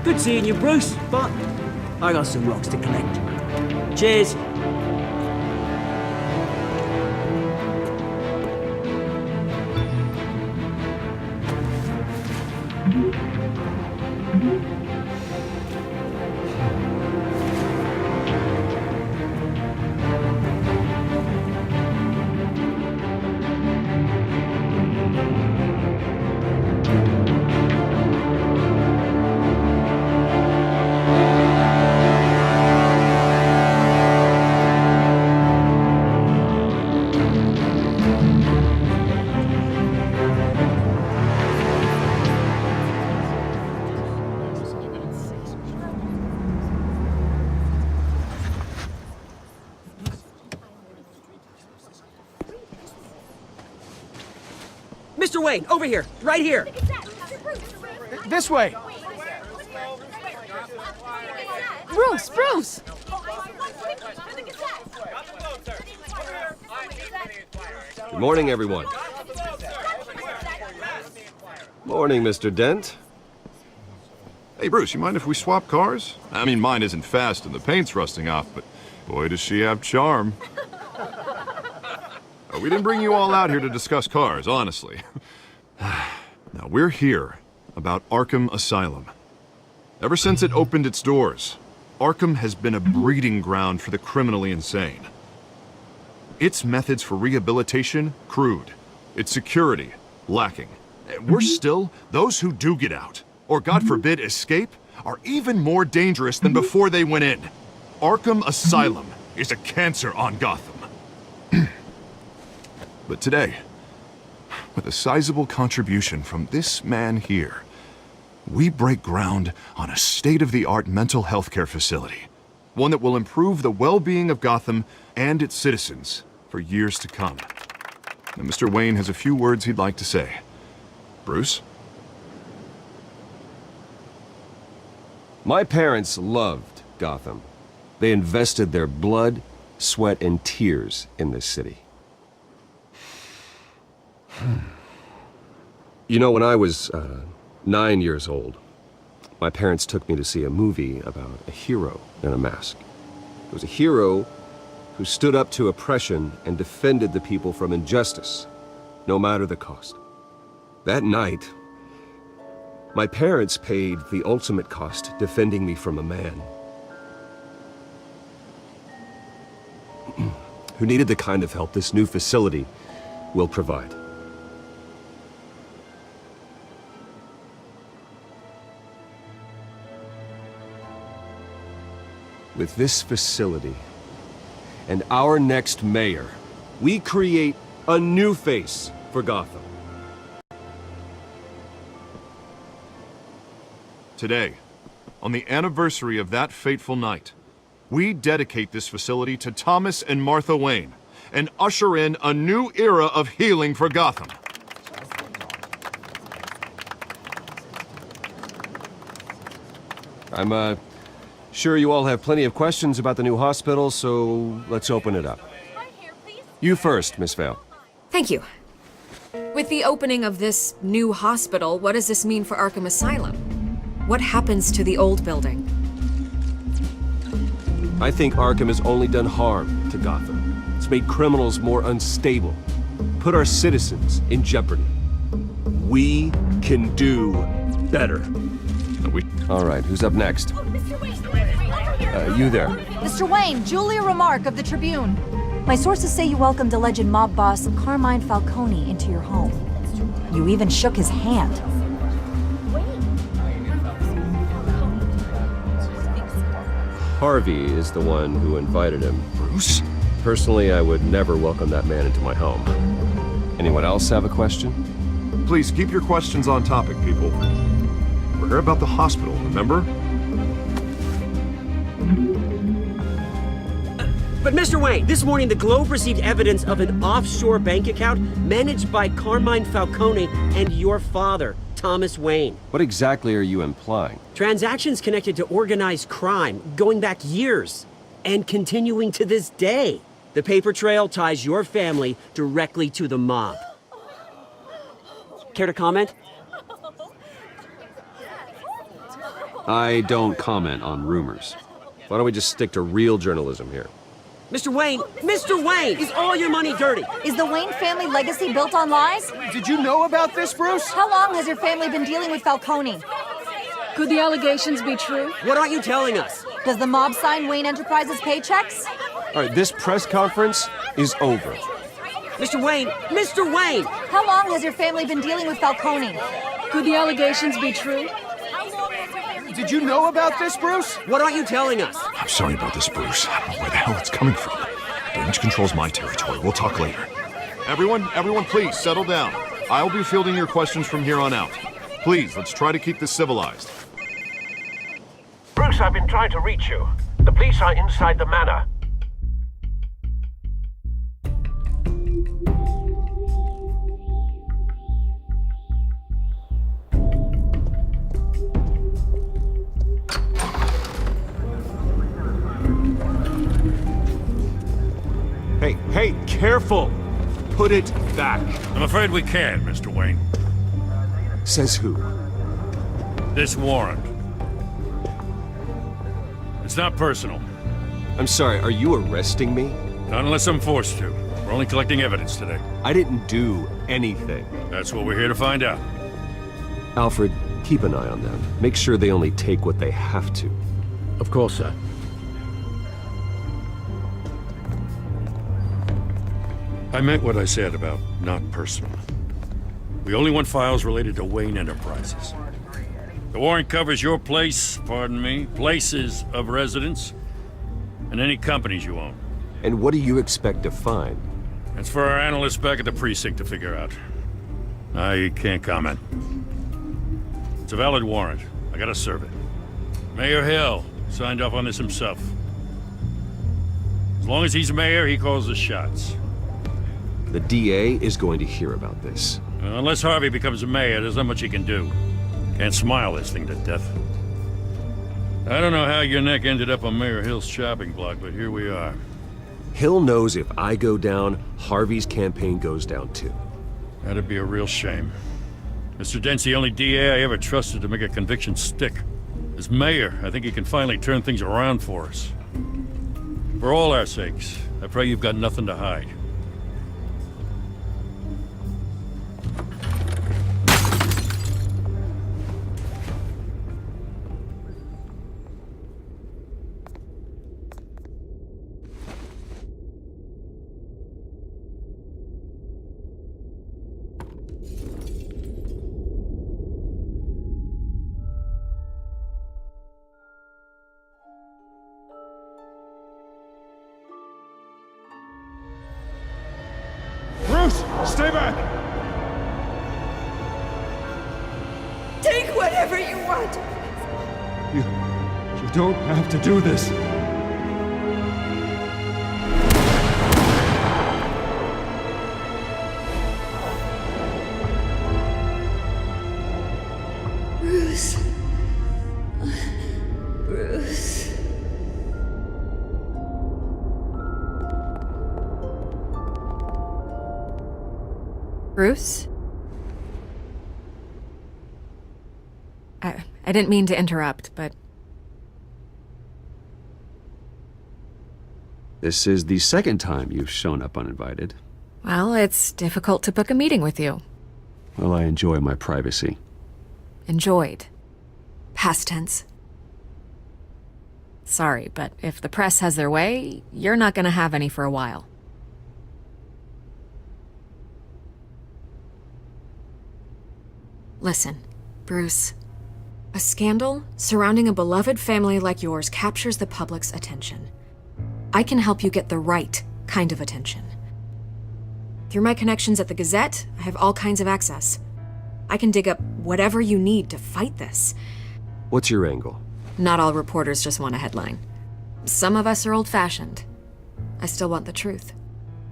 Good seeing you, Bruce, but I got some rocks to collect. Cheers. Mr. Wayne, over here, right here. This way. Bruce, Bruce! Good morning, everyone. Morning, Mr. Dent. Hey, Bruce, you mind if we swap cars? I mean, mine isn't fast and the paint's rusting off, but boy, does she have charm. We didn't bring you all out here to discuss cars, honestly. Now, we're here about Arkham Asylum. Ever since it opened its doors, Arkham has been a breeding ground for the criminally insane. Its methods for rehabilitation, crude. Its security, lacking. Worse still, those who do get out, or God forbid escape, are even more dangerous than before they went in. Arkham Asylum is a cancer on Gotham. But today, with a sizable contribution from this man here, we break ground on a state-of-the-art mental health care facility. One that will improve the well-being of Gotham and its citizens for years to come. Now, Mr. Wayne has a few words he'd like to say. Bruce? My parents loved Gotham. They invested their blood, sweat, and tears in this city. You know, when I was 9 years old, my parents took me to see a movie about a hero in a mask. It was a hero who stood up to oppression and defended the people from injustice, no matter the cost. That night, my parents paid the ultimate cost defending me from a man who needed the kind of help this new facility will provide. With this facility and our next mayor, we create a new face for Gotham. Today, on the anniversary of that fateful night, we dedicate this facility to Thomas and Martha Wayne and usher in a new era of healing for Gotham. I'm sure you all have plenty of questions about the new hospital, so let's open it up. You first, Miss Vale. Thank you. With the opening of this new hospital, what does this mean for Arkham Asylum? What happens to the old building? I think Arkham has only done harm to Gotham. It's made criminals more unstable, put our citizens in jeopardy. We can do better. All right, who's up next? You there. Mr. Wayne, Julia Remark of the Tribune. My sources say you welcomed alleged mob boss Carmine Falcone into your home. You even shook his hand. Harvey is the one who invited him. Bruce? Personally, I would never welcome that man into my home. Anyone else have a question? Please keep your questions on topic, people. We're here about the hospital, remember? But Mr. Wayne, this morning the Globe received evidence of an offshore bank account managed by Carmine Falcone and your father, Thomas Wayne. What exactly are you implying? Transactions connected to organized crime, going back years, and continuing to this day. The paper trail ties your family directly to the mob. Care to comment? I don't comment on rumors. Why don't we just stick to real journalism here? Mr. Wayne, is all your money dirty? Is the Wayne family legacy built on lies? Did you know about this, Bruce? How long has your family been dealing with Falcone? Could the allegations be true? What aren't you telling us? Does the mob sign Wayne Enterprises paychecks? All right, this press conference is over. Mr. Wayne! How long has your family been dealing with Falcone? Could the allegations be true? Did you know about this, Bruce? What aren't you telling us? I'm sorry about this, Bruce. I don't know where the hell it's coming from. Damage control's my territory. We'll talk later. Everyone, please settle down. I'll be fielding your questions from here on out. Please, let's try to keep this civilized. Bruce, I've been trying to reach you. The police are inside the manor. Hey, careful! Put it back. I'm afraid we can, Mr. Wayne. Says who? This warrant. It's not personal. I'm sorry, are you arresting me? Not unless I'm forced to. We're only collecting evidence today. I didn't do anything. That's what we're here to find out. Alfred, keep an eye on them. Make sure they only take what they have to. Of course, sir. I meant what I said about not personal. We only want files related to Wayne Enterprises. The warrant covers your places of residence, and any companies you own. And what do you expect to find? That's for our analysts back at the precinct to figure out. I can't comment. It's a valid warrant. I gotta serve it. Mayor Hill signed off on this himself. As long as he's mayor, he calls the shots. The DA is going to hear about this. Unless Harvey becomes a mayor, there's not much he can do. Can't smile this thing to death. I don't know how your neck ended up on Mayor Hill's chopping block, but here we are. Hill knows if I go down, Harvey's campaign goes down too. That'd be a real shame. Mr. Dent's the only DA I ever trusted to make a conviction stick. As mayor, I think he can finally turn things around for us. For all our sakes, I pray you've got nothing to hide. Stay back! Take whatever you want. You don't have to do this. Bruce. Bruce. Bruce? I didn't mean to interrupt, but... This is the second time you've shown up uninvited. Well, it's difficult to book a meeting with you. Well, I enjoy my privacy. Enjoyed. Past tense. Sorry, but if the press has their way, you're not gonna have any for a while. Listen, Bruce. A scandal surrounding a beloved family like yours captures the public's attention. I can help you get the right kind of attention. Through my connections at the Gazette, I have all kinds of access. I can dig up whatever you need to fight this. What's your angle? Not all reporters just want a headline. Some of us are old-fashioned. I still want the truth.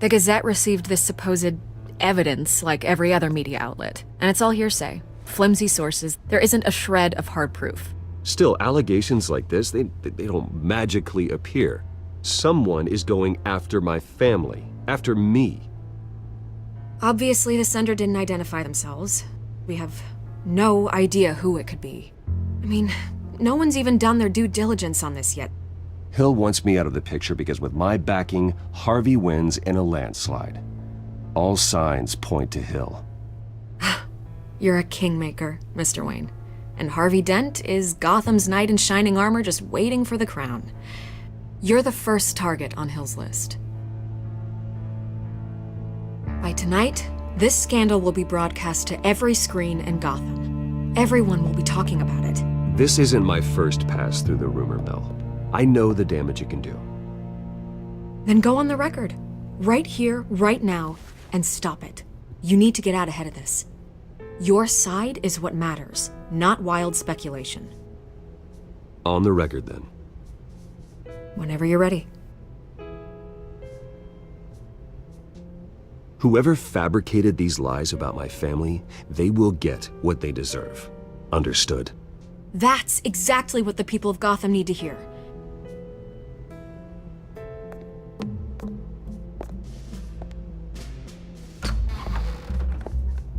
The Gazette received this supposed evidence like every other media outlet, and it's all hearsay. Flimsy sources. There isn't a shred of hard proof. Still, allegations like this, they don't magically appear. Someone is going after my family, after me. Obviously, the sender didn't identify themselves. We have no idea who it could be. I mean, no one's even done their due diligence on this yet. Hill wants me out of the picture because with my backing, Harvey wins in a landslide. All signs point to Hill. You're a kingmaker, Mr. Wayne. And Harvey Dent is Gotham's knight in shining armor just waiting for the crown. You're the first target on Hill's list. By tonight, this scandal will be broadcast to every screen in Gotham. Everyone will be talking about it. This isn't my first pass through the rumor mill. I know the damage it can do. Then go on the record. Right here, right now, and stop it. You need to get out ahead of this. Your side is what matters, not wild speculation. On the record, then. Whenever you're ready. Whoever fabricated these lies about my family, they will get what they deserve. Understood? That's exactly what the people of Gotham need to hear.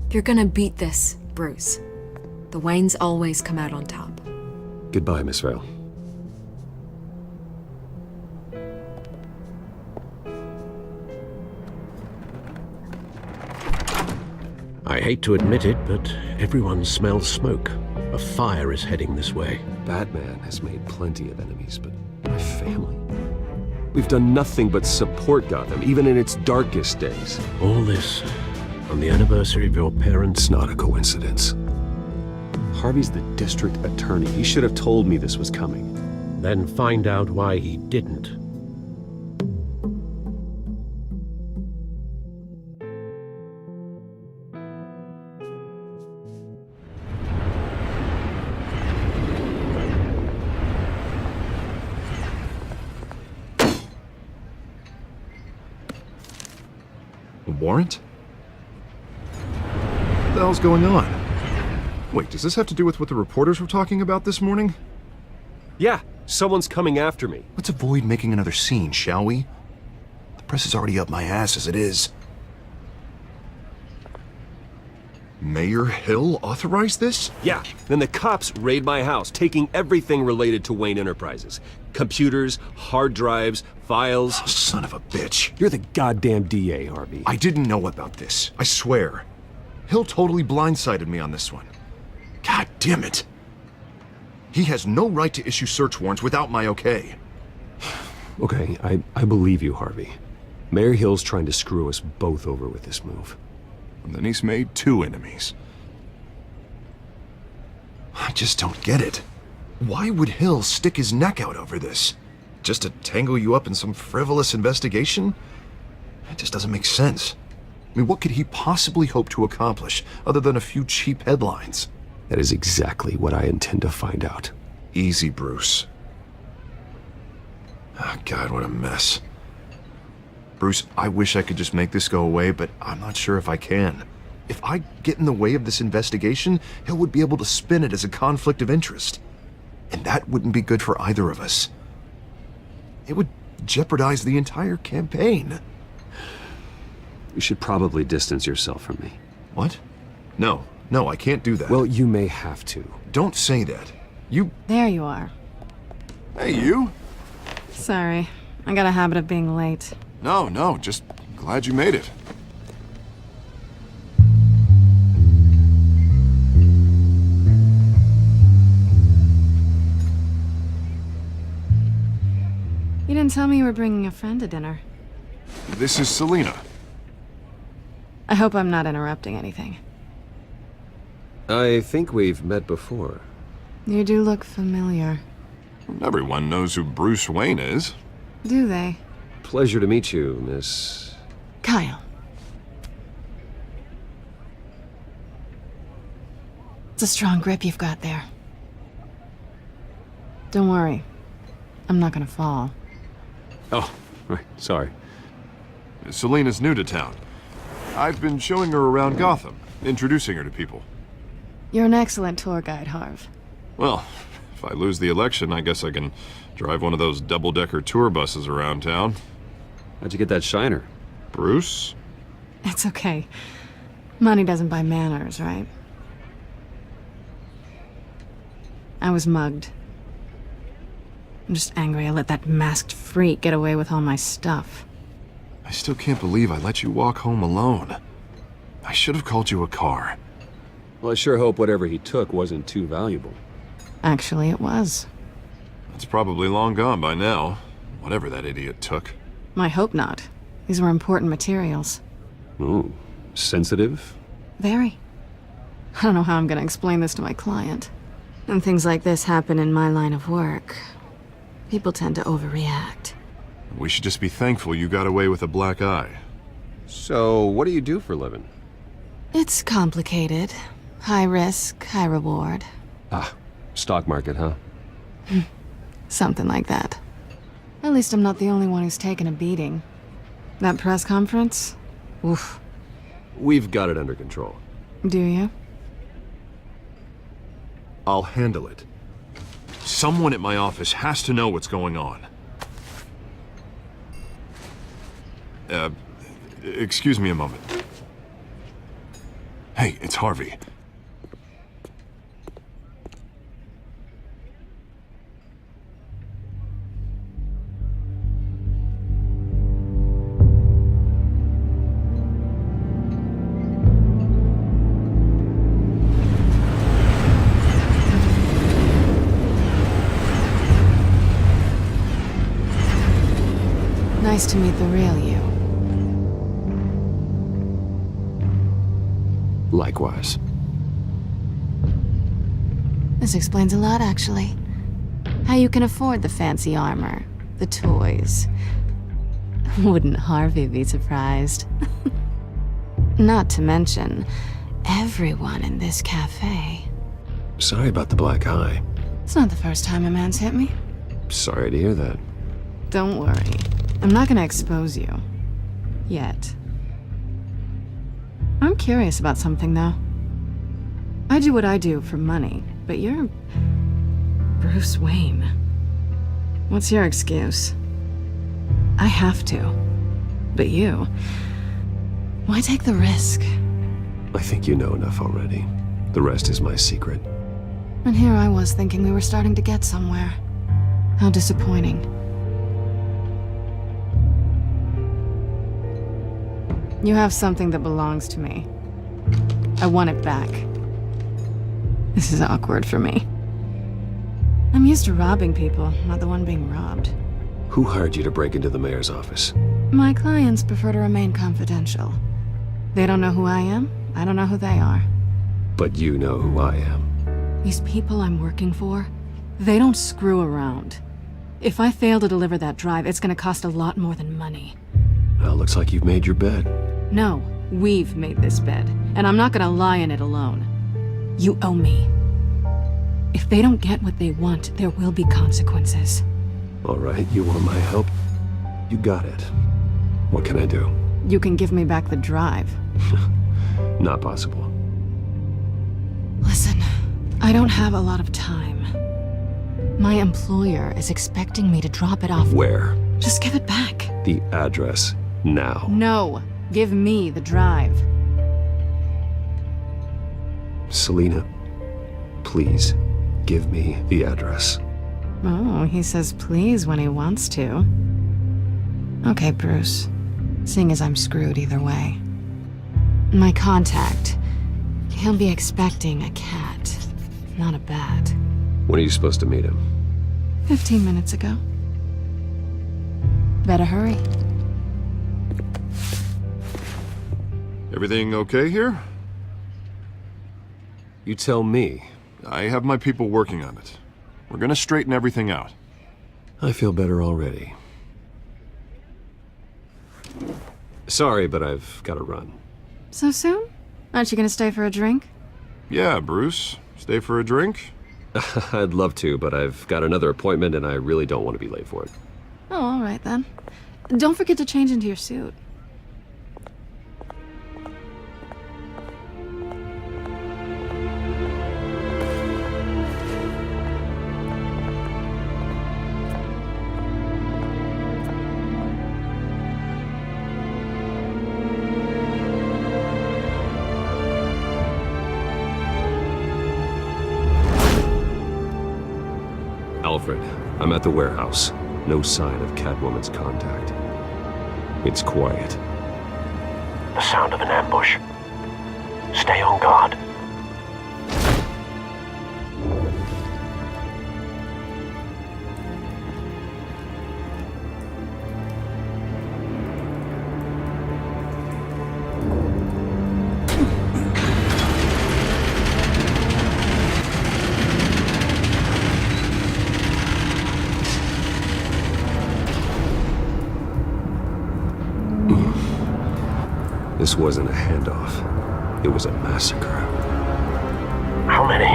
You're gonna beat this, Bruce. The Waynes always come out on top. Goodbye, Miss Vale. I hate to admit it, but everyone smells smoke. A fire is heading this way. Batman has made plenty of enemies, but my family? We've done nothing but support Gotham, even in its darkest days. All this on the anniversary of your parents'... It's not a coincidence. Harvey's the district attorney. He should have told me this was coming. Then find out why he didn't. A warrant? What the hell's going on? Wait, does this have to do with what the reporters were talking about this morning? Yeah, someone's coming after me. Let's avoid making another scene, shall we? The press is already up my ass as it is. Mayor Hill authorized this? Yeah, then the cops raid my house, taking everything related to Wayne Enterprises. Computers, hard drives, files. Oh, son of a bitch. You're the goddamn DA, Harvey. I didn't know about this, I swear. Hill totally blindsided me on this one. God damn it. He has no right to issue search warrants without my okay. Okay, I believe you, Harvey. Mayor Hill's trying to screw us both over with this move. And then he's made 2 enemies. I just don't get it. Why would Hill stick his neck out over this? Just to tangle you up in some frivolous investigation? It just doesn't make sense. I mean, what could he possibly hope to accomplish other than a few cheap headlines? That is exactly what I intend to find out. Easy, Bruce. Oh, God, what a mess. Bruce, I wish I could just make this go away, but I'm not sure if I can. If I get in the way of this investigation, Hill would be able to spin it as a conflict of interest. And that wouldn't be good for either of us. It would jeopardize the entire campaign. You should probably distance yourself from me. What? No, I can't do that. Well, you may have to. Don't say that. You... There you are. Hey, you? Sorry, I got a habit of being late. No, just glad you made it. You didn't tell me you were bringing a friend to dinner. This is Selena. I hope I'm not interrupting anything. I think we've met before. You do look familiar. Everyone knows who Bruce Wayne is. Do they? Pleasure to meet you, Miss... Kyle. It's a strong grip you've got there. Don't worry. I'm not gonna fall. Oh, right, sorry. Selena's new to town. I've been showing her around Gotham, introducing her to people. You're an excellent tour guide, Harv. Well, if I lose the election, I guess I can drive one of those double-decker tour buses around town. How'd you get that shiner? Bruce? It's okay. Money doesn't buy manners, right? I was mugged. I'm just angry I let that masked freak get away with all my stuff. I still can't believe I let you walk home alone. I should have called you a car. Well, I sure hope whatever he took wasn't too valuable. Actually, it was. It's probably long gone by now, whatever that idiot took. I hope not. These were important materials. Ooh, sensitive? Very. I don't know how I'm gonna explain this to my client. When things like this happen in my line of work, people tend to overreact. We should just be thankful you got away with a black eye. So, what do you do for a living? It's complicated. High risk, high reward. Ah, stock market, huh? Something like that. At least I'm not the only one who's taken a beating. That press conference? Oof. We've got it under control. Do you? I'll handle it. Someone at my office has to know what's going on. Excuse me a moment. Hey, it's Harvey. Nice to meet the real you. Likewise. This explains a lot, actually. How you can afford the fancy armor, the toys. Wouldn't Harvey be surprised? Not to mention, everyone in this cafe. Sorry about the black eye. It's not the first time a man's hit me. Sorry to hear that. Don't worry. I'm not gonna expose you. Yet. curious about something, though. I do what I do for money, but you're Bruce Wayne. What's your excuse? I have to. But you... why take the risk? I think you know enough already. The rest is my secret. And here I was thinking we were starting to get somewhere. How disappointing. You have something that belongs to me. I want it back. This is awkward for me. I'm used to robbing people, not the one being robbed. Who hired you to break into the mayor's office? My clients prefer to remain confidential. They don't know who I am, I don't know who they are. But you know who I am. These people I'm working for, they don't screw around. If I fail to deliver that drive, it's gonna cost a lot more than money. Well, looks like you've made your bed. No, we've made this bed, and I'm not gonna lie in it alone. You owe me. If they don't get what they want, there will be consequences. All right, you want my help? You got it. What can I do? You can give me back the drive. Not possible. Listen, I don't have a lot of time. My employer is expecting me to drop it off. Where? Just give it back. The address, now. No, give me the drive. Selina, please, give me the address. Oh, he says please when he wants to. Okay, Bruce. Seeing as I'm screwed either way. My contact. He'll be expecting a cat, not a bat. When are you supposed to meet him? 15 minutes ago. Better hurry. Everything okay here? You tell me. I have my people working on it. We're gonna straighten everything out. I feel better already. Sorry, but I've got to run. So soon? Aren't you gonna stay for a drink? Yeah, Bruce. Stay for a drink? I'd love to, but I've got another appointment and I really don't want to be late for it. Oh, all right then. Don't forget to change into your suit. Alfred, I'm at the warehouse. No sign of Catwoman's contact. It's quiet. The sound of an ambush. Stay on guard. This wasn't a handoff. It was a massacre. How many?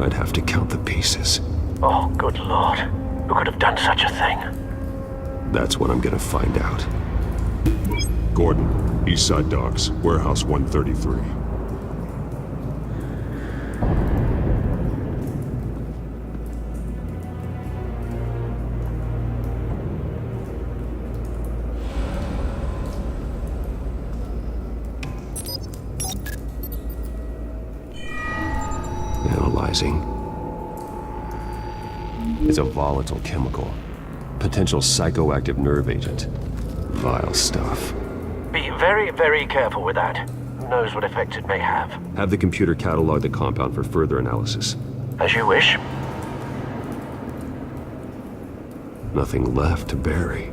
I'd have to count the pieces. Oh, good lord. Who could have done such a thing? That's what I'm gonna find out. Gordon, Eastside Docks, Warehouse 133. Analyzing. It's a volatile chemical. Potential psychoactive nerve agent. Vile stuff. Be very, very careful with that. Who knows what effect it may have. Have the computer catalog the compound for further analysis. As you wish. Nothing left to bury.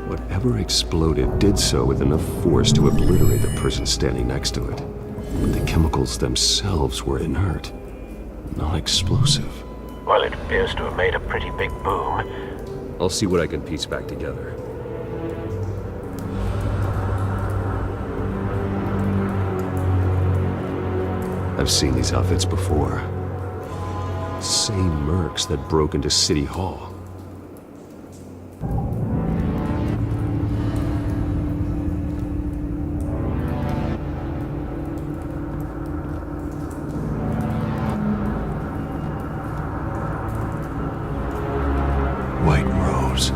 Whatever exploded did so with enough force to obliterate the person standing next to it. But the chemicals themselves were inert, non-explosive. Well, it appears to have made a pretty big boom. I'll see what I can piece back together. I've seen these outfits before. Same mercs that broke into City Hall. White Rose.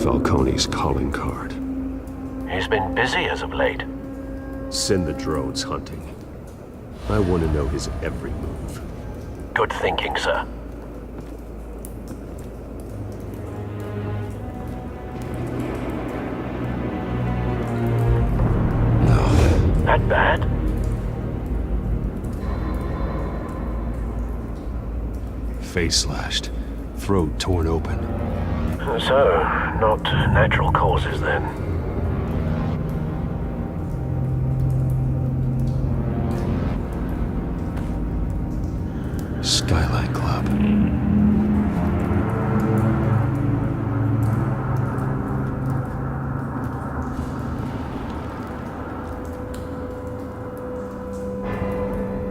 Falcone's calling card. He's been busy as of late. Send the drones hunting. I want to know his every move. Good thinking, sir. No. That bad? Face slashed. Throat torn open. So, not natural causes then. Skylight Club.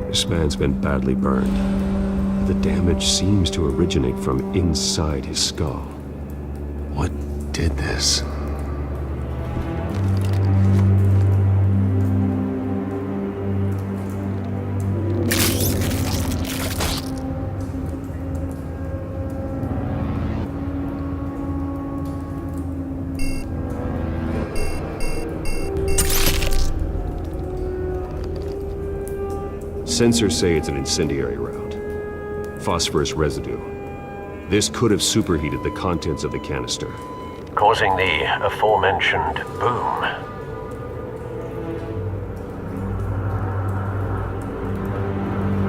This man's been badly burned. The damage seems to originate from inside his skull. What did this? Sensors say it's an incendiary round. Phosphorus residue. This could have superheated the contents of the canister. Causing the aforementioned boom.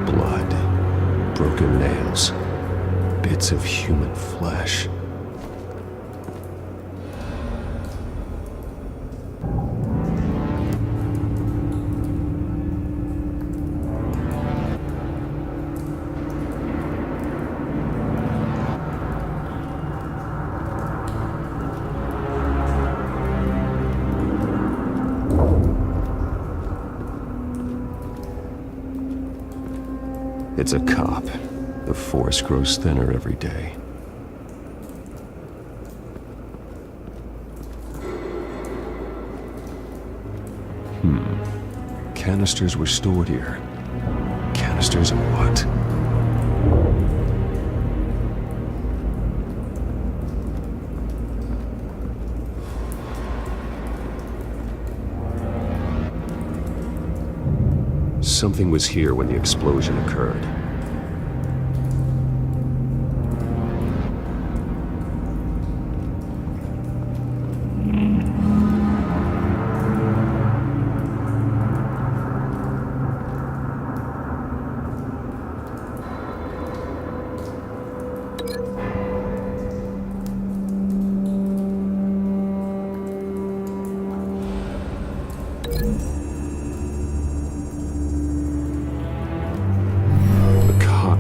Blood. Broken nails. Bits of human flesh. It's a cop. The force grows thinner every day. Canisters were stored here. Canisters of what? Something was here when the explosion occurred.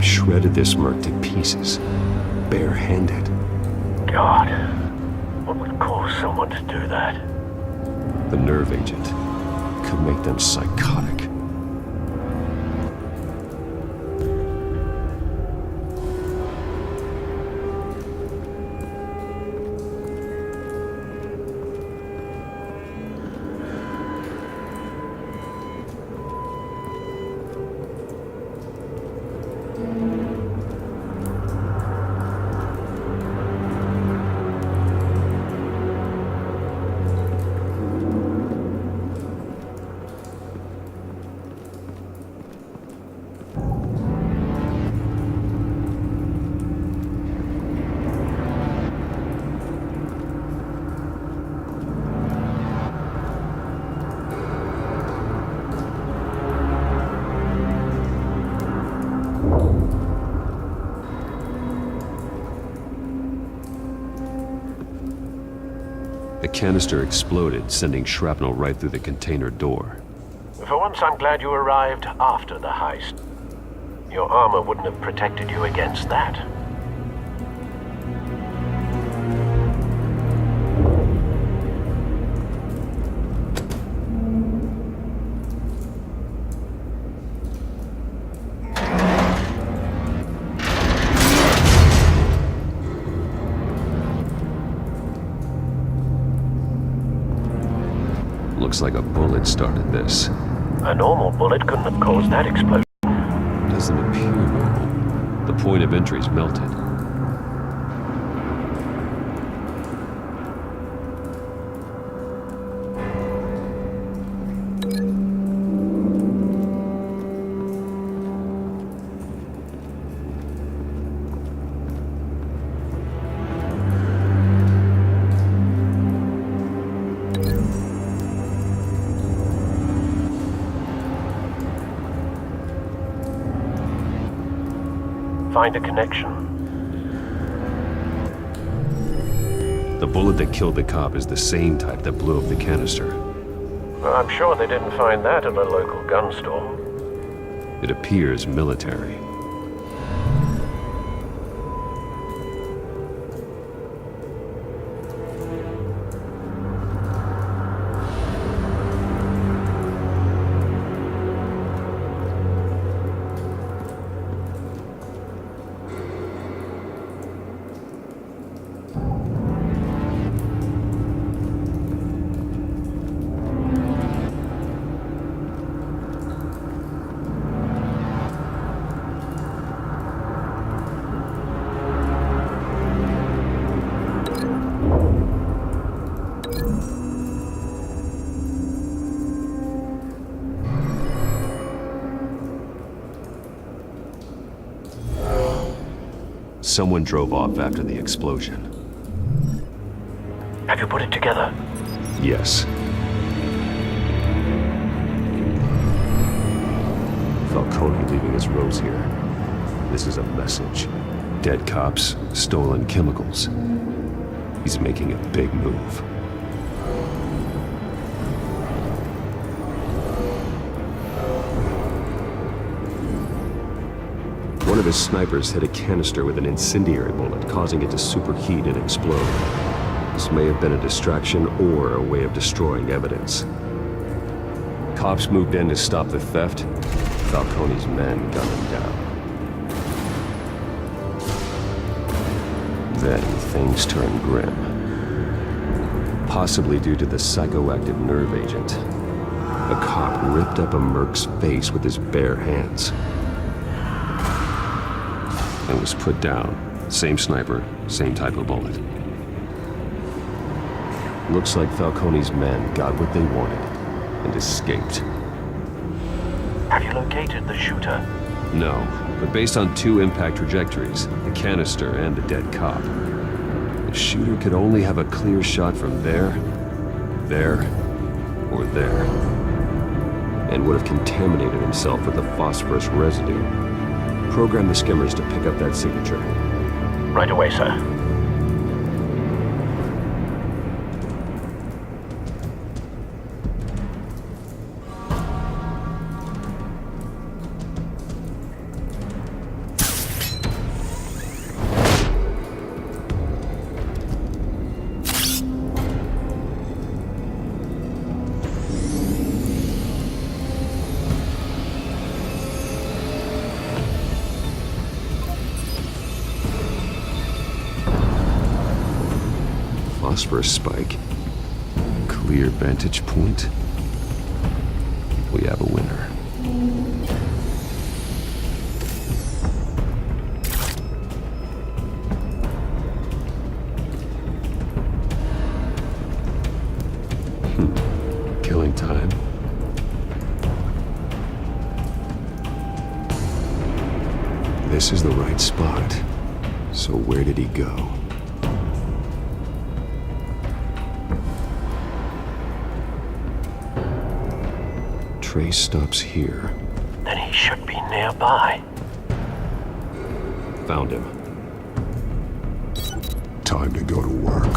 Shredded this merc to pieces, barehanded. God, what would cause someone to do that? The nerve agent could make them psychotic. The canister exploded, sending shrapnel right through the container door. For once, I'm glad you arrived after the heist. Your armor wouldn't have protected you against that. Looks like a bullet started this. A normal bullet couldn't have caused that explosion. Doesn't appear normal. The point of entry's melted. Find a connection. The bullet that killed the cop is the same type that blew up the canister. Well, I'm sure they didn't find that at a local gun store. It appears military. Someone drove off after the explosion. Have you put it together? Yes. Falcone leaving his rose here. This is a message. Dead cops, stolen chemicals. He's making a big move. One of his snipers hit a canister with an incendiary bullet, causing it to superheat and explode. This may have been a distraction or a way of destroying evidence. Cops moved in to stop the theft. Falcone's men gunned him down. Then things turned grim. Possibly due to the psychoactive nerve agent. A cop ripped up a merc's face with his bare hands. And was put down. Same sniper, same type of bullet. Looks like Falcone's men got what they wanted and escaped. Have you located the shooter? No, but based on two impact trajectories, the canister and the dead cop, the shooter could only have a clear shot from there, or there, and would have contaminated himself with the phosphorus residue. Program the skimmers to pick up that signature. Right away, sir. Phosphorus spike. Clear vantage point. We have a winner. Killing time. This is the right spot. So where did he go? Trace stops here. Then he should be nearby. Found him. Time to go to work.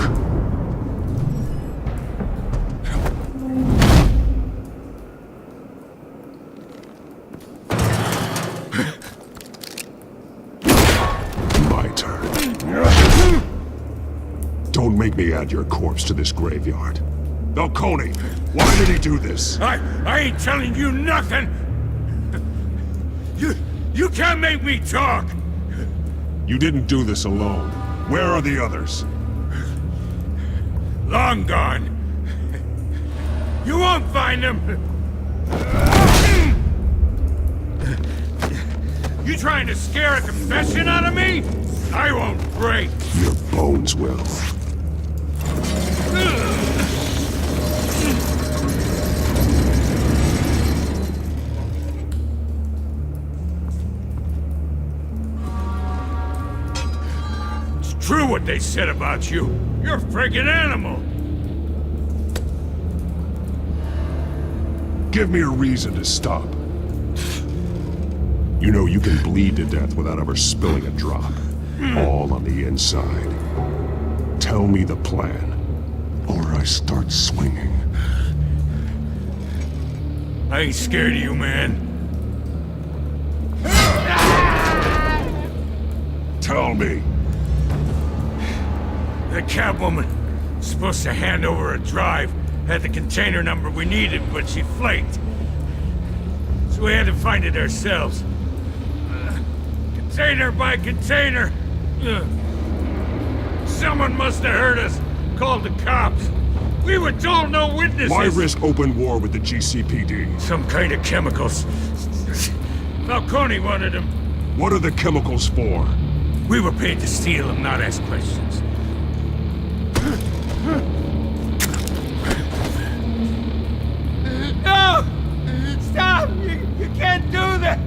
Don't make me add your corpse to this graveyard. Falcone, why did he do this? I ain't telling you nothing! You can't make me talk! You didn't do this alone. Where are the others? Long gone. You won't find them! You trying to scare a confession out of me? I won't break! Your bones will. True what they said about you. You're a friggin' animal. Give me a reason to stop. You know you can bleed to death without ever spilling a drop. All on the inside. Tell me the plan, or I start swinging. I ain't scared of you, man. Tell me. The Catwoman supposed to hand over a drive. Had the container number we needed, but she flaked. So we had to find it ourselves. Container by container. Someone must have heard us. Called the cops. We were told no witnesses. Why risk open war with the GCPD? Some kind of chemicals. Falcone wanted them. What are the chemicals for? We were paid to steal them, not ask questions. No! Stop! You can't do that!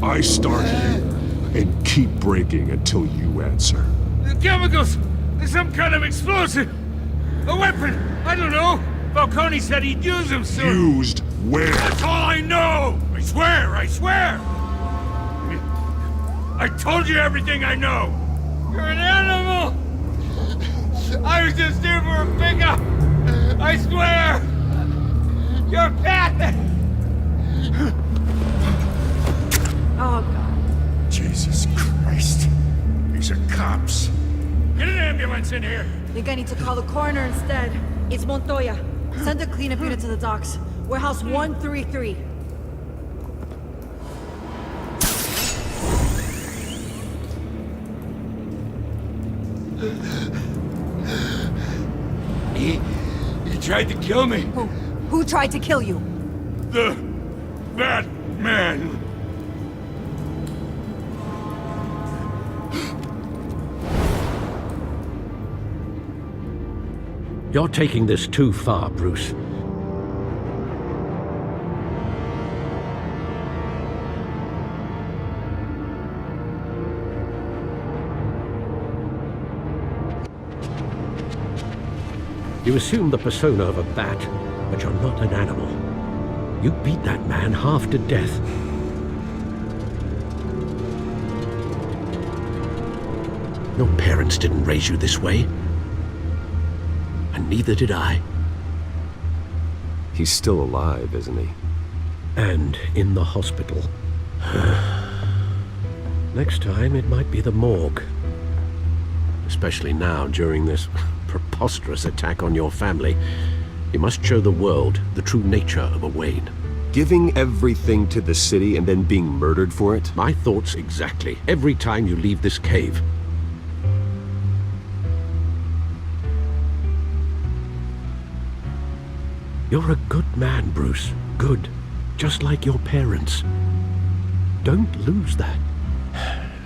I start here and keep breaking until you answer. The chemicals! There's some kind of explosive! A weapon! I don't know! Falcone said he'd use them soon! Used where? That's all I know! I swear! I swear! I told you everything I know! You're an animal! I was just here for a pickup! I swear! You're Pat! Oh, God. Jesus Christ. These are cops. Get an ambulance in here! Think I need to call the coroner instead. It's Montoya. Send a cleanup unit to the docks. Warehouse 133. He tried to kill me. Who tried to kill you? The Batman. You're taking this too far, Bruce. You assume the persona of a bat, but you're not an animal. You beat that man half to death. Your parents didn't raise you this way. And neither did I. He's still alive, isn't he? And in the hospital. Next time, it might be the morgue. Especially now, during this preposterous attack on your family. You must show the world the true nature of a Wayne. Giving everything to the city and then being murdered for it? My thoughts exactly. Every time you leave this cave. You're a good man, Bruce. Good. Just like your parents. Don't lose that.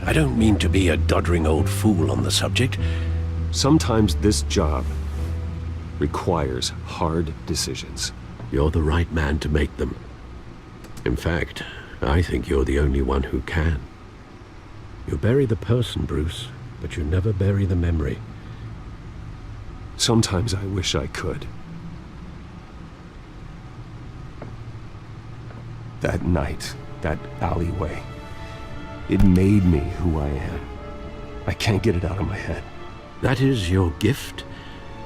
I don't mean to be a doddering old fool on the subject. Sometimes this job requires hard decisions. You're the right man to make them. In fact, I think you're the only one who can. You bury the person, Bruce, but you never bury the memory. Sometimes I wish I could. That night, that alleyway, it made me who I am. I can't get it out of my head. That is your gift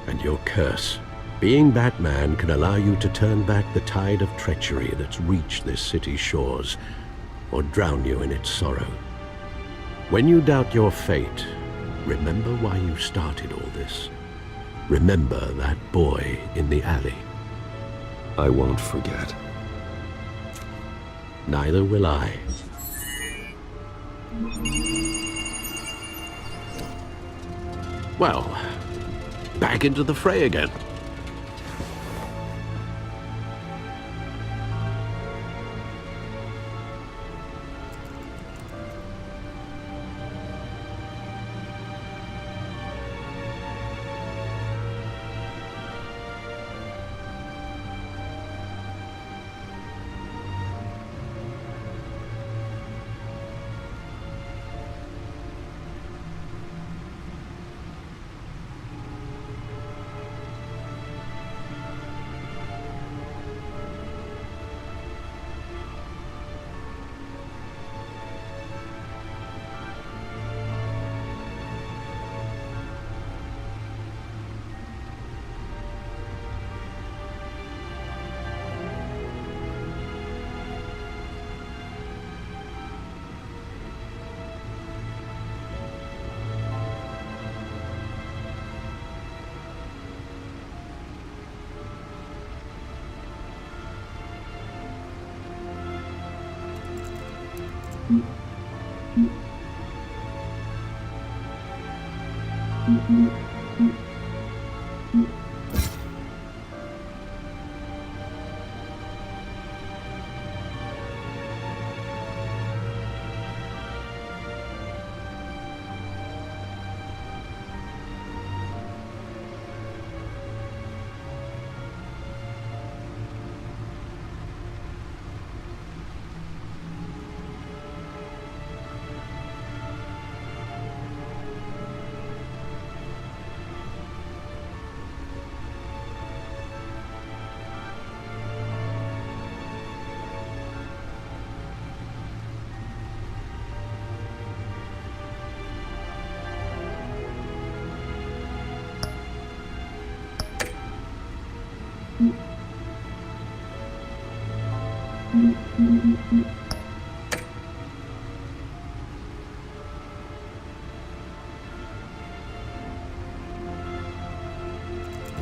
and your curse. Being Batman can allow you to turn back the tide of treachery that's reached this city's shores, or drown you in its sorrow. When you doubt your fate, Remember why you started all this. Remember that boy in the alley. I won't forget. Neither will I. Well, back into the fray again.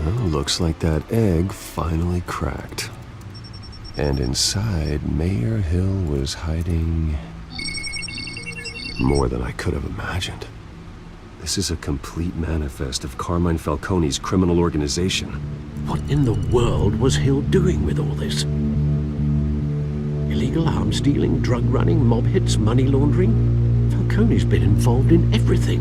Well, looks like that egg finally cracked. And inside, Mayor Hill was hiding more than I could have imagined. This is a complete manifest of Carmine Falcone's criminal organization. What in the world was Hill doing with all this? Illegal arms dealing, drug running, mob hits, money laundering? Falcone's been involved in everything.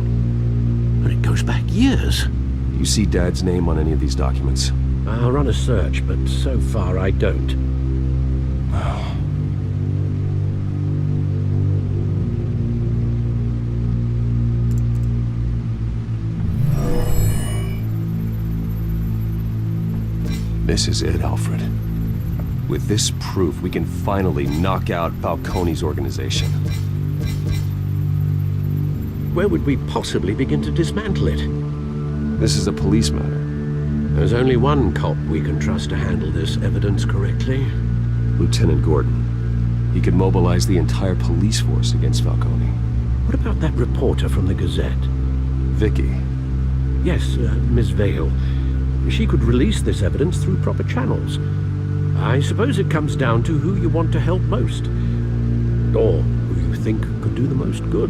And it goes back years. You see Dad's name on any of these documents? I'll run a search, but so far I don't. This is it, Alfred. With this proof, we can finally knock out Falcone's organization. Where would we possibly begin to dismantle it? This is a police matter. There's only one cop we can trust to handle this evidence correctly. Lieutenant Gordon. He could mobilize the entire police force against Falcone. What about that reporter from the Gazette? Vicky. Yes, Miss Vale. She could release this evidence through proper channels. I suppose it comes down to who you want to help most. Or who you think could do the most good.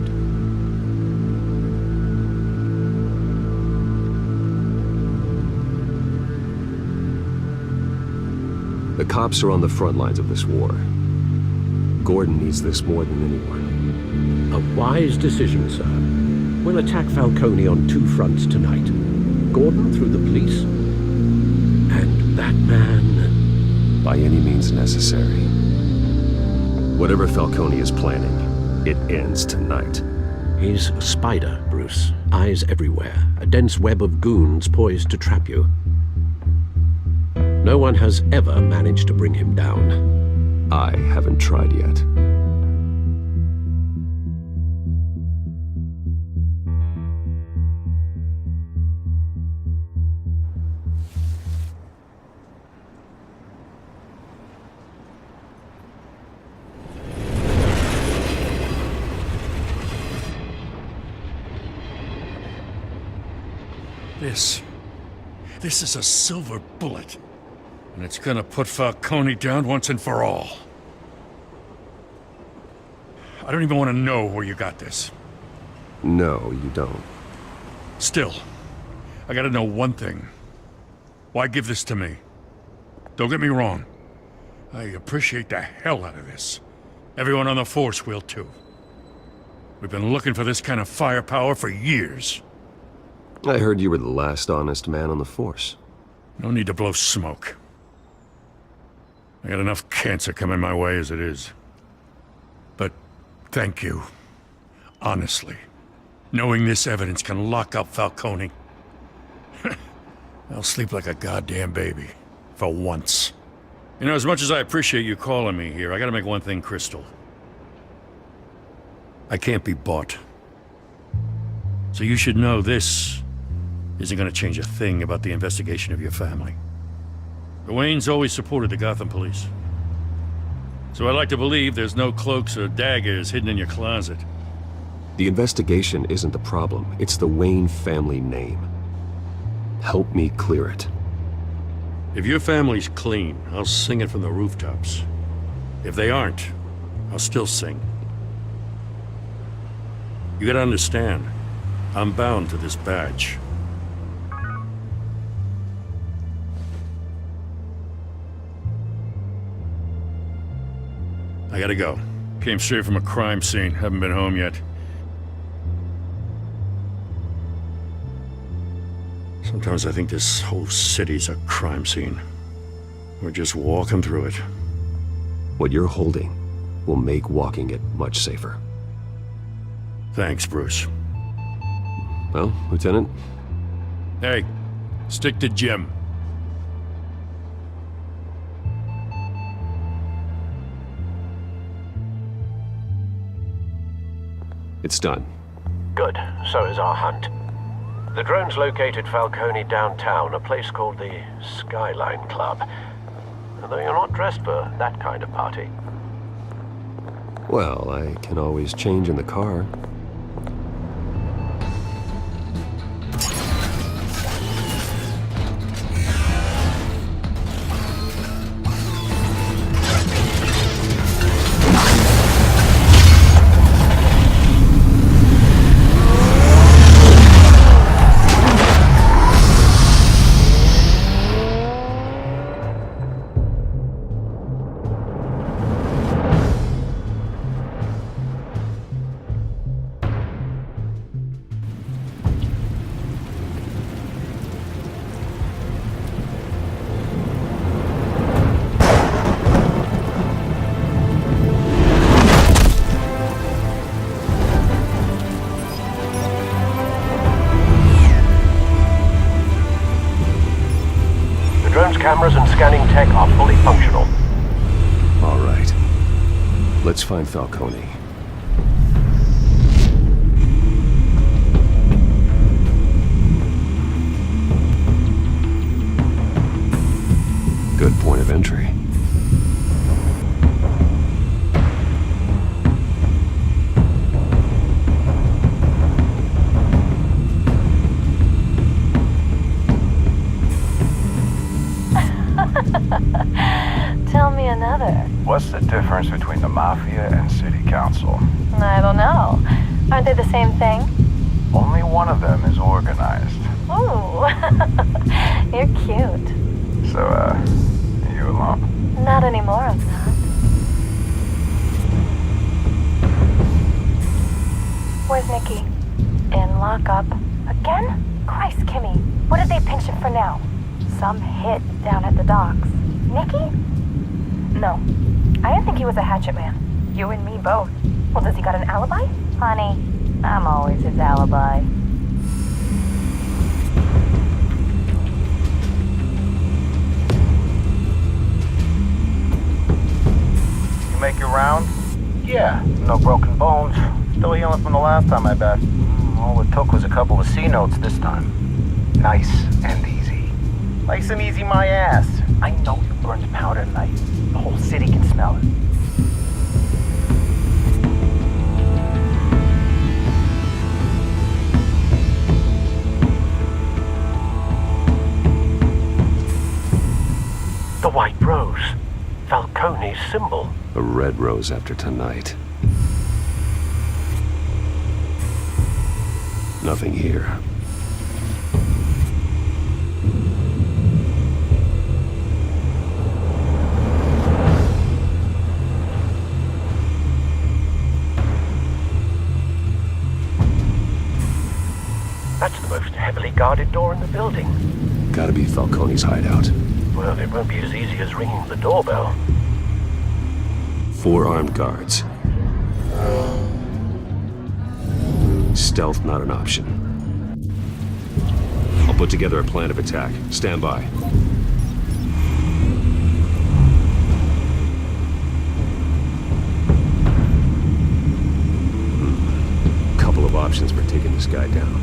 The cops are on the front lines of this war. Gordon needs this more than anyone. A wise decision, sir. We'll attack Falcone on two fronts tonight. Gordon through the police, and that man... by any means necessary. Whatever Falcone is planning, it ends tonight. He's a spider, Bruce. Eyes everywhere. A dense web of goons poised to trap you. No one has ever managed to bring him down. I haven't tried yet. This is a silver bullet. And it's gonna put Falcone down once and for all. I don't even want to know where you got this. No, you don't. Still, I gotta know one thing. Why give this to me? Don't get me wrong. I appreciate the hell out of this. Everyone on the force will too. We've been looking for this kind of firepower for years. I heard you were the last honest man on the force. No need to blow smoke. I got enough cancer coming my way as it is. But thank you. Honestly. Knowing this evidence can lock up Falcone. I'll sleep like a goddamn baby. For once. You know, as much as I appreciate you calling me here, I gotta make one thing crystal. I can't be bought. So you should know this isn't gonna change a thing about the investigation of your family. The Waynes always supported the Gotham police. So I'd like to believe there's no cloaks or daggers hidden in your closet. The investigation isn't the problem. It's the Wayne family name. Help me clear it. If your family's clean, I'll sing it from the rooftops. If they aren't, I'll still sing. You gotta understand, I'm bound to this badge. I gotta go. Came straight from a crime scene. Haven't been home yet. Sometimes I think this whole city's a crime scene. We're just walking through it. What you're holding will make walking it much safer. Thanks, Bruce. Well, Lieutenant? Hey, stick to Jim. It's done. Good. So is our hunt. The drones located Falcone downtown, a place called the Skyline Club. Though you're not dressed for that kind of party. Well, I can always change in the car. Cameras and scanning tech are fully functional. All right. Let's find Falcone. Good point of entry. Tell me another. What's the difference between the Mafia and City Council? I don't know. Aren't they the same thing? Only one of them is organized. Ooh. You're cute. So, are you alone? Not anymore, I'm not. Where's Nikki? In lockup. Again? Christ, Kimmy. What did they pinch him for now? Some hit down at the docks. Nikki? No. I didn't think he was a hatchet man. You and me both. Well, does he got an alibi? Honey, I'm always his alibi. You make your round? Yeah, no broken bones. Still healing from the last time, I bet. All it took was a couple of C notes this time. Nice and easy. Nice and easy my ass. I know you burned powder tonight. The whole city can smell it. Falcone's symbol. A red rose after tonight. Nothing here. That's the most heavily guarded door in the building. Gotta be Falcone's hideout. Well, it won't be as easy as ringing the doorbell. 4 armed guards. Stealth not an option. I'll put together a plan of attack. Stand by. Couple of options for taking this guy down.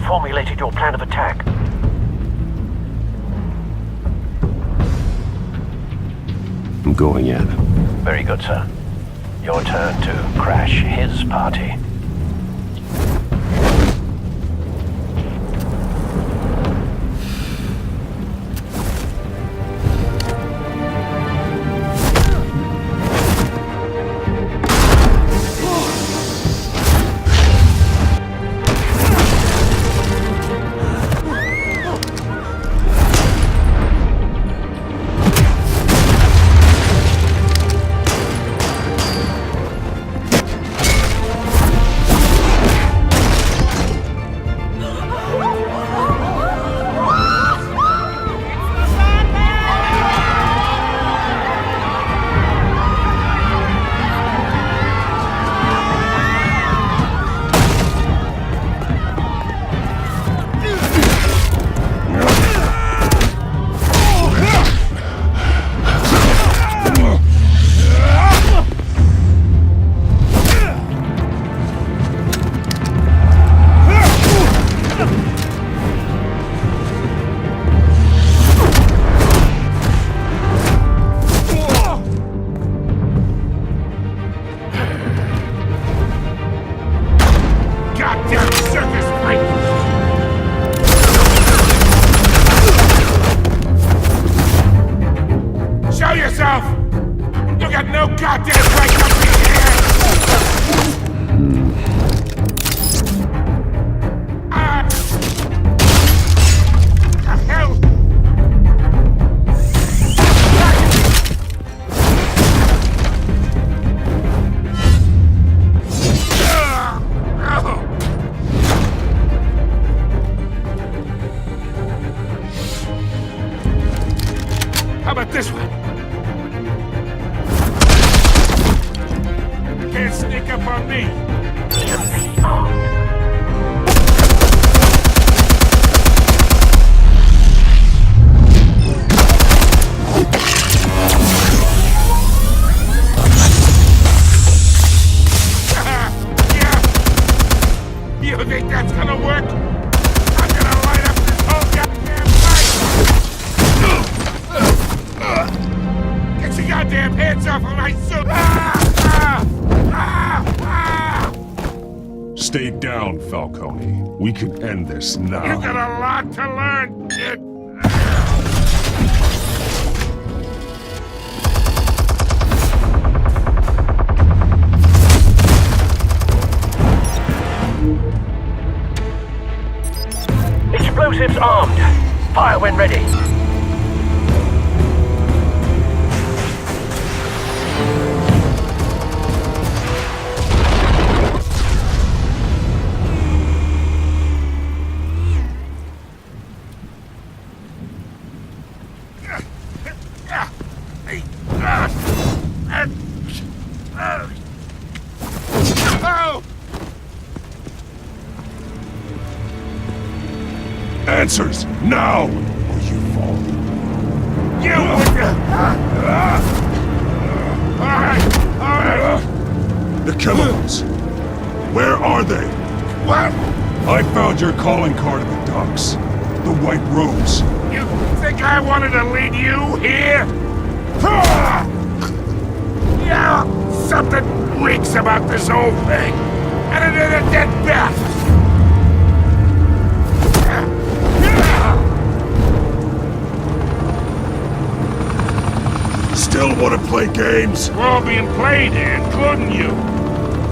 Formulated your plan of attack. I'm going in. Very good, sir. Your turn to crash his party. yourself! You got no goddamn right to be here! The hell? How about this one? Can't sneak up on me. You think that's gonna work? I'm gonna light up this whole goddamn place! Get your goddamn hands off of my suit! Stay down, Falcone. We can end this now. You got a lot to learn, kid! Explosives armed. Fire when ready. Answers, now! Or you fall. You with the... Alright! The chemicals. Where are they? What? I found your calling card at the docks. The White Rose. You think I wanted to lead you here? Yeah, something reeks about this whole thing. And it is a dead bat. Still want to play games? We're all being played here, including you.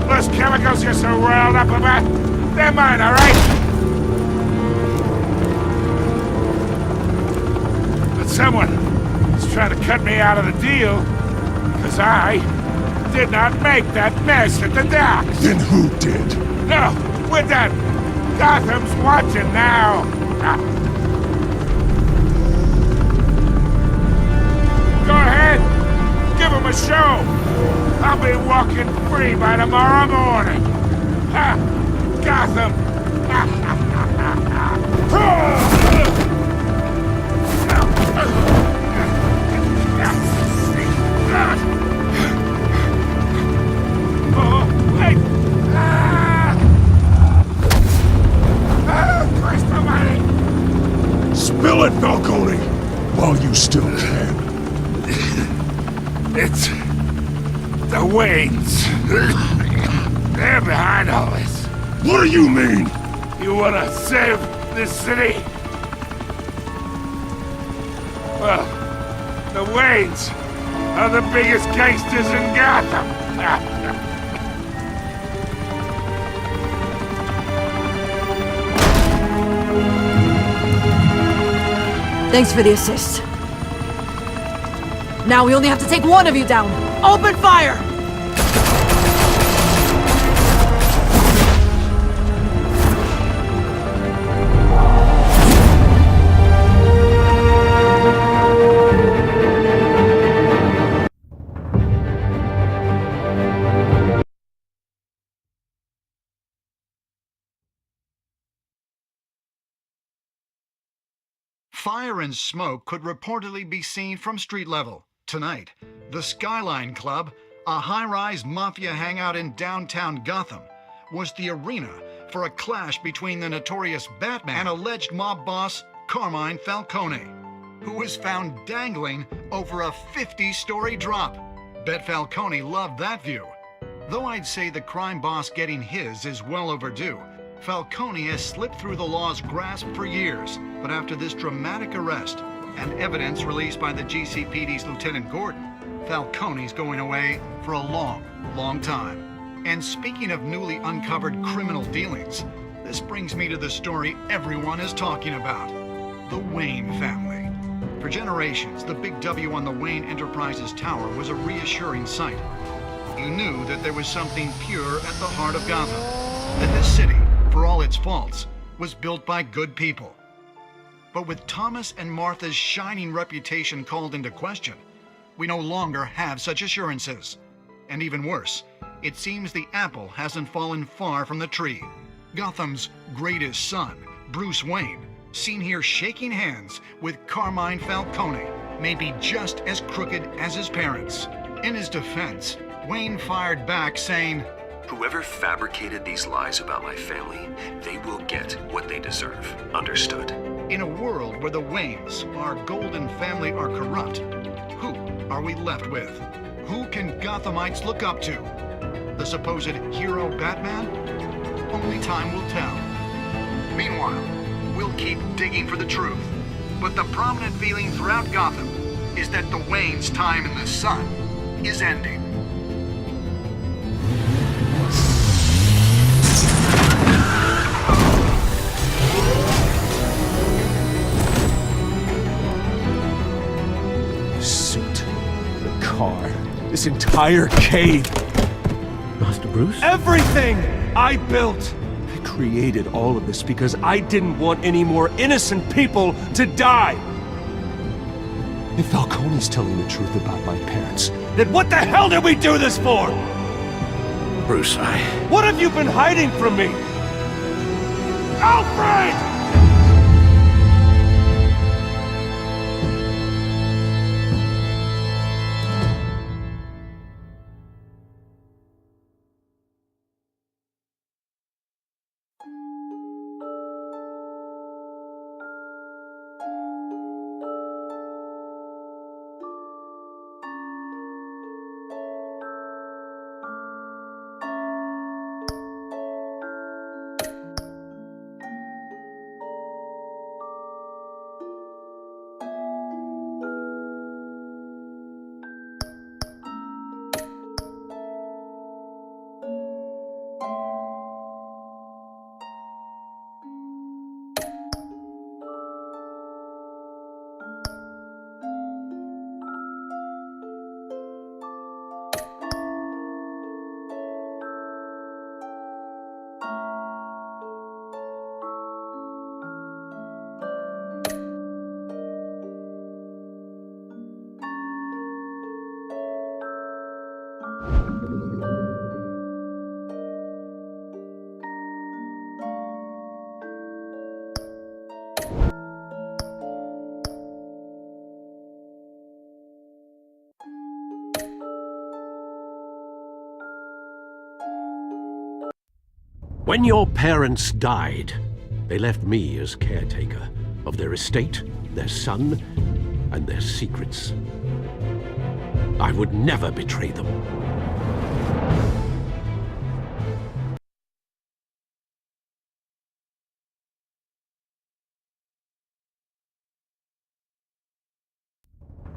Those chemicals you're so riled up about, they're mine, all right? But someone is trying to cut me out of the deal because I did not make that mess at the docks. Then who did? No, we're done. Gotham's watching now. Go ahead. Give him a show. I'll be walking free by tomorrow morning. Ha! Gotham. Oh, wait. Christ almighty. Spill it, Falcone, while you still can. It's the Waynes. They're behind all this. What do you mean? You want to save this city? Well, the Waynes are the biggest gangsters in Gotham. Thanks for the assist. Now we only have to take one of you down. Open fire! Fire and smoke could reportedly be seen from street level. Tonight, the Skyline Club, a high-rise mafia hangout in downtown Gotham, was the arena for a clash between the notorious Batman and alleged mob boss Carmine Falcone, who was found dangling over a 50-story drop. Bet Falcone loved that view. Though I'd say the crime boss getting his is well overdue, Falcone has slipped through the law's grasp for years. But after this dramatic arrest and evidence released by the GCPD's Lieutenant Gordon, Falcone's going away for a long, long time. And speaking of newly uncovered criminal dealings, this brings me to the story everyone is talking about. The Wayne family. For generations, the big W on the Wayne Enterprises tower was a reassuring sight. You knew that there was something pure at the heart of Gotham. That this city, for all its faults, was built by good people. But with Thomas and Martha's shining reputation called into question, we no longer have such assurances. And even worse, it seems the apple hasn't fallen far from the tree. Gotham's greatest son, Bruce Wayne, seen here shaking hands with Carmine Falcone, may be just as crooked as his parents. In his defense, Wayne fired back saying, "Whoever fabricated these lies about my family, they will get what they deserve. Understood?" In a world where the Waynes, our golden family, are corrupt, who are we left with? Who can Gothamites look up to? The supposed hero Batman? Only time will tell. Meanwhile, we'll keep digging for the truth. But the prominent feeling throughout Gotham is that the Waynes' time in the sun is ending. The suit, the car, this entire cave. Master Bruce? Everything I built! I created all of this because I didn't want any more innocent people to die! If Falcone's telling the truth about my parents, then what the hell did we do this for? Bruce, What have you been hiding from me? Alfred! When your parents died, they left me as caretaker of their estate, their son, and their secrets. I would never betray them.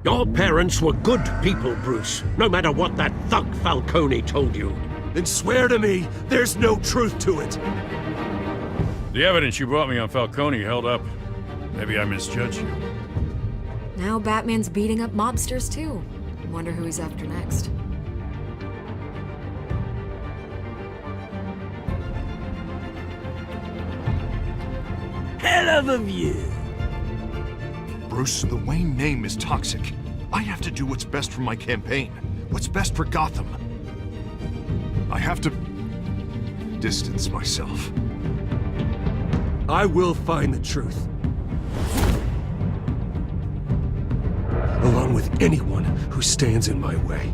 Your parents were good people, Bruce, no matter what that thug Falcone told you. Then swear to me there's no truth to it. The evidence you brought me on Falcone held up. Maybe I misjudged you. Now Batman's beating up mobsters too. Wonder who he's after next. Hell of a view. Bruce, the Wayne name is toxic. I have to do what's best for my campaign. What's best for Gotham. I have to distance myself. I will find the truth. Along with anyone who stands in my way.